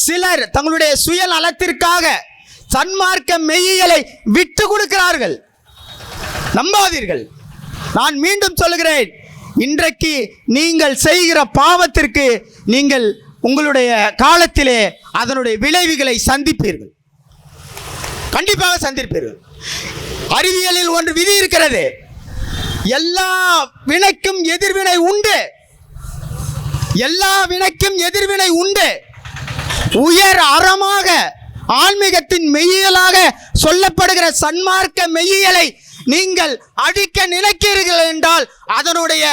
சிலர் தங்களுடைய சுயநலத்திற்காக சன்மார்க்க மெய்யியலை விட்டு கொடுக்கிறார்கள். நம்பாதீர்கள். நான் மீண்டும் சொல்லுகிறேன், இன்றைக்கு நீங்கள் செய்கிற பாவத்திற்கு நீங்கள் உங்களுடைய காலத்திலே அதனுடைய விளைவுகளை சந்திப்பீர்கள், கண்டிப்பாக சந்திப்பீர்கள். அறிவியலில் ஒன்று விதி இருக்கிறது, எல்லா வினைக்கும் எதிர்வினை உண்டு, எல்லா வினைக்கும் எதிர்வினை உண்டு. உயர் அறமாக ஆன்மீகத்தின் மெய்யியலாக சொல்லப்படுகிற சன்மார்க்க மெய்யியலை நீங்கள் அழிக்க நினைக்கிறீர்கள் என்றால் அதனுடைய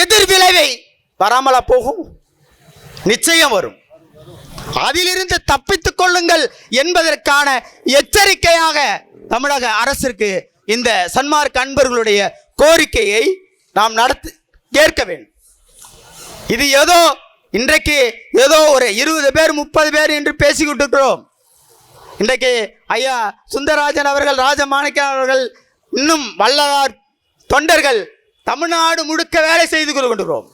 எதிர்விளைவை வராமலா போகும்? நிச்சயம் வரும். அதிலிருந்து தப்பித்துக் கொள்ளுங்கள் என்பதற்கான எச்சரிக்கையாக தமிழக அரசிற்கு இந்த சன்மார்க்க அன்பர்களுடைய கோரிக்கையை நாம் கேட்க வேண்டும். இது ஏதோ இன்றைக்கு ஏதோ ஒரு 20 பேர் 30 பேர் என்று பேசிக்கிட்டு இருக்கிறோம். இன்றைக்கு ஐயா சுந்தரராஜன் அவர்கள், ராஜமாணிக்கன் அவர்கள், இன்னும் வள்ளலார் தொண்டர்கள் தமிழ்நாடு முழுக்க வேலை செய்து கொண்டிருக்கிறோம்.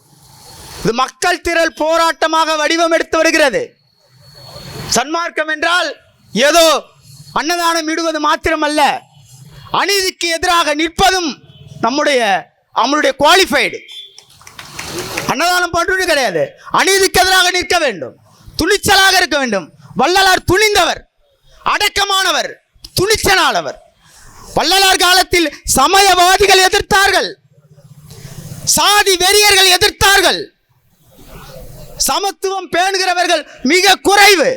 இது மக்கள் திரள் போராட்டமாக வடிவம் எடுத்து வருகிறது. சன்மார்க்கம் என்றால் ஏதோ அன்னதானம் இடுவது மாத்திரமல்ல, அநீதிக்கு எதிராக நிற்பதும் நம்முடைய குவாலிஃபைடு. அன்னதானம் பண்றது கிடையாது, அநீதிக்கு எதிராக நிற்க வேண்டும், துணிச்சலாக இருக்க வேண்டும். வள்ளலார் துணிந்தவர், அடக்கமானவர், துணிச்சலானவர். வள்ளலார் காலத்தில் சமயவாதிகள் எதிர்த்தார்கள், சாதி வெறியர்கள் எதிர்த்தார்கள், சமத்துவம் பேணுகிறவர்கள் மிக குறைவு.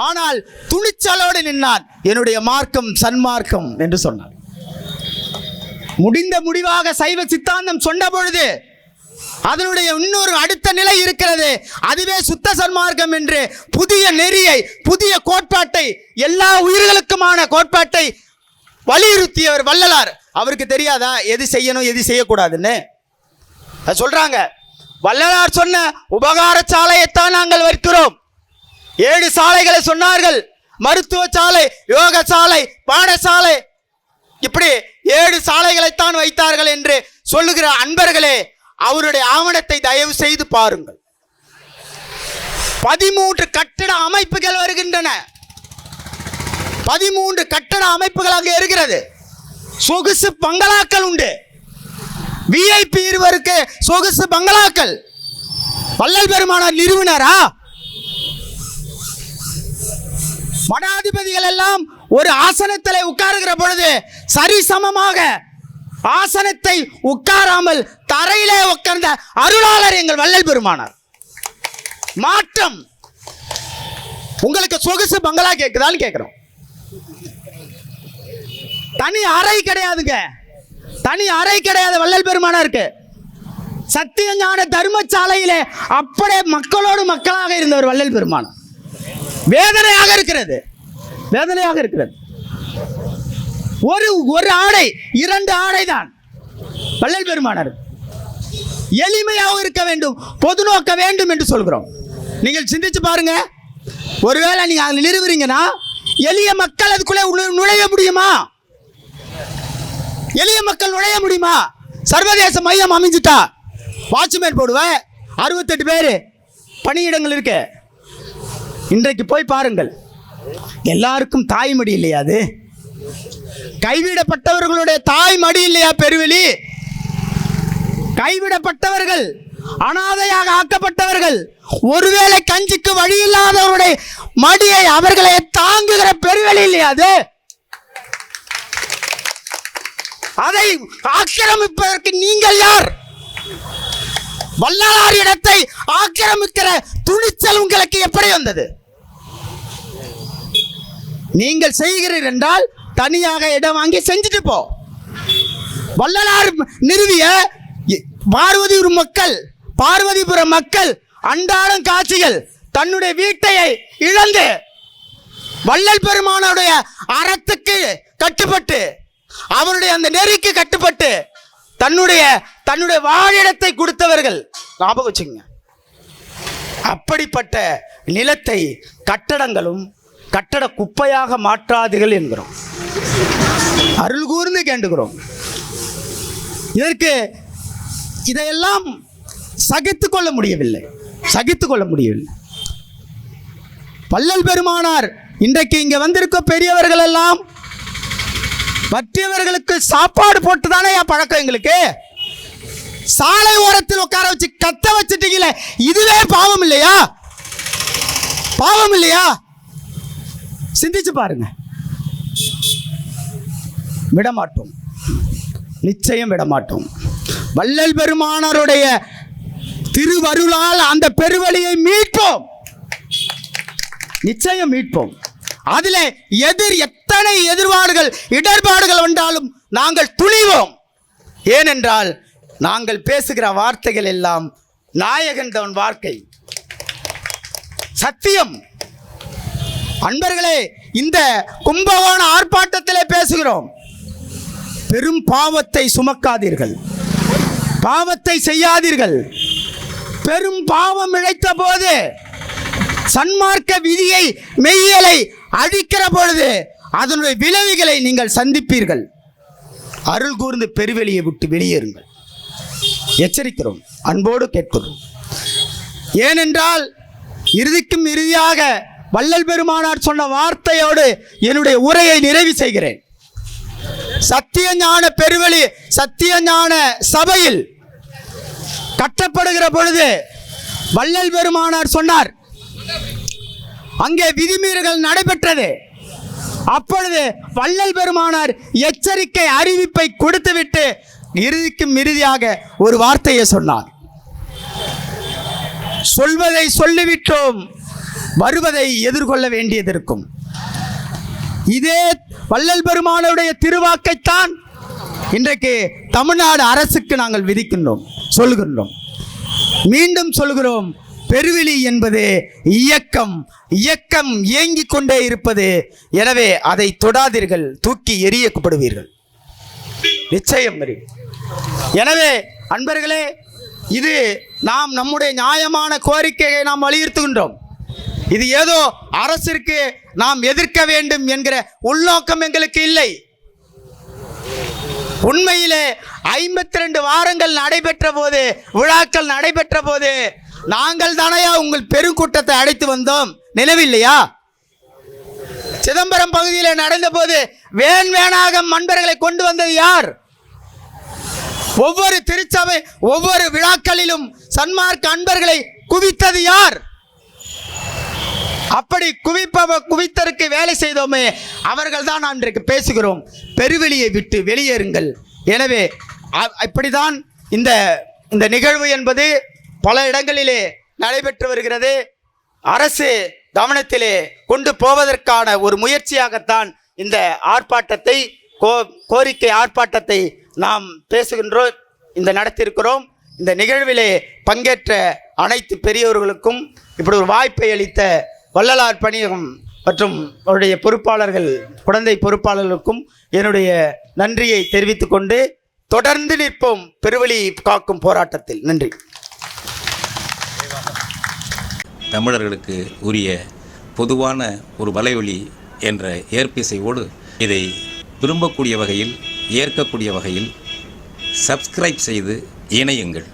ஆனால் துணிச்சலோடு நின்றார். என்னுடைய மார்க்கம் சன்மார்க்கம் என்று சொன்னார். முடிவாக சைவ சித்தாந்தம் சொன்ன பொழுது அதனுடைய இன்னொரு அடுத்த நிலை இருக்கிறது. அதுவே சுத்த சன்மார்க்கம் என்று புதிய நெறியை, புதிய கோட்பாட்டை, எல்லா உயிர்களுக்குமான கோட்பாட்டை வலியுறுத்தியவர் வள்ளலார். அவருக்கு தெரியாதா எது செய்யணும் எது செய்யக்கூடாதுன்னு? சொல்றாங்க. வள்ளலார் சொன்ன உபகார சாலையைத்தான் நாங்கள் வைக்கிறோம். 7 சாலைகளை சொன்னார்கள். மருத்துவ சாலை, யோக சாலை, பாடசாலை, இப்படி 7 சாலைகளைத்தான் வைத்தார்கள் என்று சொல்லுகிற அன்பர்களே, அவருடைய ஆவணத்தை தயவு செய்து பாருங்கள். 13 கட்டட அமைப்புகள் வருகின்றன. 13 கட்டட அமைப்புகள் அங்கே இருக்கிறது. சொகுசு பங்களாக்கள் உண்டு. VIP இருவருக்கு சொகுசு பங்களாக்கள். வள்ளல் பெருமானார் நிறுவனரா? மடாதிபதிகள் எல்லாம் ஒரு ஆசனத்தில் உட்காருகிற பொழுது சரிசமமாக ஆசனத்தை உட்காராமல் தரையிலே உட்கார்ந்த அருளாளர் எங்கள் வள்ளல் பெருமானார். மாற்றம். உங்களுக்கு சொகுசு பங்களா கேட்குதான்னு கேட்கிறோம். தனி அறை கிடையாதுங்க, தனி அறை கிடையாது வள்ளல் பெருமானாருக்கு. சத்தியஞான தர்மசாலையிலே அப்படியே மக்களோடு மக்களாக இருந்தவர் வள்ளல் பெருமானார். வேதனையாக இருக்கிறது, வேதனையாக இருக்கிறது. ஒரு ஆடை 2 ஆடை தான் வள்ளல் பெருமானார். எளிமையாக இருக்க வேண்டும், பொது நோக்க வேண்டும் என்று சொல்கிறோம். நீங்கள் சிந்திச்சு பாருங்க. ஒருவேளை நீங்க அதில் நிறுவுறீங்கன்னா எளிய மக்கள் அதுக்குள்ளே நுழைய முடியுமா? எளிய மக்கள் நுழைய முடியுமா? சர்வதேச மையம் அமைஞ்சிட்டா வாட்ச்மேன் போடுவேன், 68 பேர் பணியிடங்கள் இருக்கு. இன்றைக்கு போய் பாருங்கள், எல்லாருக்கும் தாய்மடி இல்லையா? அது கைவிடப்பட்டவர்களுடைய தாய்மடி இல்லையா? பெருவெளி கைவிடப்பட்டவர்கள், அனாதையாக ஆக்கப்பட்டவர்கள், ஒருவேளை கஞ்சிக்கு வழி இல்லாதவருடைய மடியை அவர்களை தாங்குகிற பெருவெளி இல்லையா? அது அதை ஆக்கிரமிப்பதற்கு நீங்கள் யார்? வள்ளலார் இடத்தை ஆக்கிரமிக்கிற துணிச்சல் உங்களுக்கு எப்படி வந்தது? நீங்கள் செய்கிறீர்கள் என்றால் தனியாக இடம் வாங்கி செஞ்சுட்டு போ. வள்ளலார் நிறுவிய பார்வதிபுரம் மக்கள் அன்றாடம் காட்சிகள் தன்னுடைய வீட்டையை இழந்து வள்ளல் பெருமானுடைய அறத்துக்கு கட்டுப்பட்டு, அவருடைய அந்த நெறிக்கு கட்டுப்பட்டு தன்னுடைய வாழிடத்தை கொடுத்தவர்கள். ஞாபகம் வச்சுக்கங்க. அப்படிப்பட்ட நிலத்தை கட்டடங்களும் கட்டட குப்பையாக மாற்றாதீர்கள் என்கிறோம். அருள் கூர்ந்து கேண்டுகிறோம். இதையெல்லாம் சகித்துக் கொள்ள முடியவில்லை. வள்ளல் பெருமானார் இன்றைக்கு இங்க வந்திருக்க பெரியவர்கள் எல்லாம் மற்றவர்களுக்கு சாப்பாடு போட்டுதானே பழக்கம். எங்களுக்கு சாலை ஓரத்தில் உட்கார வச்சு கத்த வச்சுட்டீங்களே, இதுவே பாவம் இல்லையா? பாவம் இல்லையா? சிந்திச்சு பாருங்க. விடமாட்டோம், நிச்சயம் விடமாட்டோம். வள்ளல் பெருமானாருடைய திருவருளால் அந்த பெருவழியை மீட்போம். நிச்சயம் மீட்போம். அதில் எத்தனை எதிர்பாடுகள் இடர்பாடுகள் வந்தாலும் நாங்கள் துணிவோம். ஏனென்றால் நாங்கள் பேசுகிற வார்த்தைகள் எல்லாம் நாயகன் தன் வாழ்க்கை சத்தியம். அன்பர்களே, இந்த கும்பகோண ஆர்ப்பாட்டத்திலே பேசுகிறோம். பெரும் பாவத்தை சுமக்காதீர்கள், பாவத்தை செய்யாதீர்கள். பெரும் பாவம் இழைத்த போது சன்மார்க்க விதியை மெய்யலை அழிக்கிற பொழுது அதனுடைய விளைவுகளை நீங்கள் சந்திப்பீர்கள். அருள் கூர்ந்து பெருவெளியை விட்டு வெளியேறுங்கள். எச்சரிக்கிறோம், அன்போடு கேட்கிறோம். ஏனென்றால் இறுதிக்கும் இறுதியாக வள்ளல் பெருமானார் சொன்ன வார்த்தையோடு என்னுடைய உரையை நிறைவு செய்கிறேன். சத்திய ஞான பெருவெளி சத்திய ஞான சபையில் கட்டப்படுகிற பொழுது வள்ளல் பெருமானார் சொன்னார், அங்கே விதிமீறல்கள் நடைபெற்றது. அப்பொழுது வள்ளல் பெருமானார் எச்சரிக்கை அறிவிப்பை கொடுத்துவிட்டு இறுதிக்கும் இறுதியாக ஒரு வார்த்தையை சொன்னார். சொல்வதை சொல்லிவிட்டோம், வருவதை எதிர்கொள்ள வேண்டியது. இதே வள்ளல் பெருமானுடைய திருவாக்கைத்தான் இன்றைக்கு தமிழ்நாடு அரசுக்கு நாங்கள் சொல்லுகின்றோம். மீண்டும் சொல்கிறோம், பெருவெளி என்பது இயக்கம் இயங்கிக் கொண்டே இருப்பது. எனவே அதை தொடாதீர்கள், தூக்கி எறியப்படுவீர்கள், நிச்சயம். எனவே அன்பர்களே, இது நம்முடைய நியாயமான கோரிக்கையை நாம் வலியுறுத்துகின்றோம். இது ஏதோ அரசிற்கு நாம் எதிர்க்க வேண்டும் என்கிற உள்நோக்கம் எங்களுக்கு இல்லை. உண்மையிலே 52 வாரங்கள் நடைபெற்ற போது, விழாக்கள் நடைபெற்ற போது நாங்கள் தானையா உங்கள் பெருங்கூட்டத்தை அழைத்து வந்தோம், நினைவில்லையா? சிதம்பரம் பகுதியில் நடந்த போது வேணாக அன்பர்களை கொண்டு வந்தது யார்? ஒவ்வொரு திருச்சபை ஒவ்வொரு விழாக்களிலும் சன்மார்க்க அன்பர்களை குவித்தது யார்? அப்படி குவித்தருக்கு வேலை செய்தோமே, அவர்கள் தான் நாம் இன்றைக்கு பேசுகிறோம், பெருவெளியை விட்டு வெளியேறுங்கள். எனவே இப்படிதான் இந்த நிகழ்வு என்பது பல இடங்களிலே நடைபெற்று வருகிறது. அரசு கவனத்திலே கொண்டு போவதற்கான ஒரு முயற்சியாகத்தான் இந்த ஆர்ப்பாட்டத்தை கோரிக்கை ஆர்ப்பாட்டத்தை நாம் பேசுகின்றோம், நடத்தியிருக்கிறோம். இந்த நிகழ்விலே பங்கேற்ற அனைத்து பெரியோர்களுக்கும், இப்படி ஒரு வாய்ப்பை அளித்த வள்ளலார் பணியகம் மற்றும் அவருடைய பொறுப்பாளர்கள், குழந்தை பொறுப்பாளர்களுக்கும் என்னுடைய நன்றியை தெரிவித்துக் கொண்டு தொடர்ந்து நிற்போம் பெருவெளி காக்கும் போராட்டத்தில். நன்றி. தமிழர்களுக்கு உரிய பொதுவான ஒரு வலைவழி என்ற ஏற்பிசையோடு இதை விரும்பக்கூடிய வகையில், ஏற்கக்கூடிய வகையில் சப்ஸ்கிரைப் செய்து இணையுங்கள்.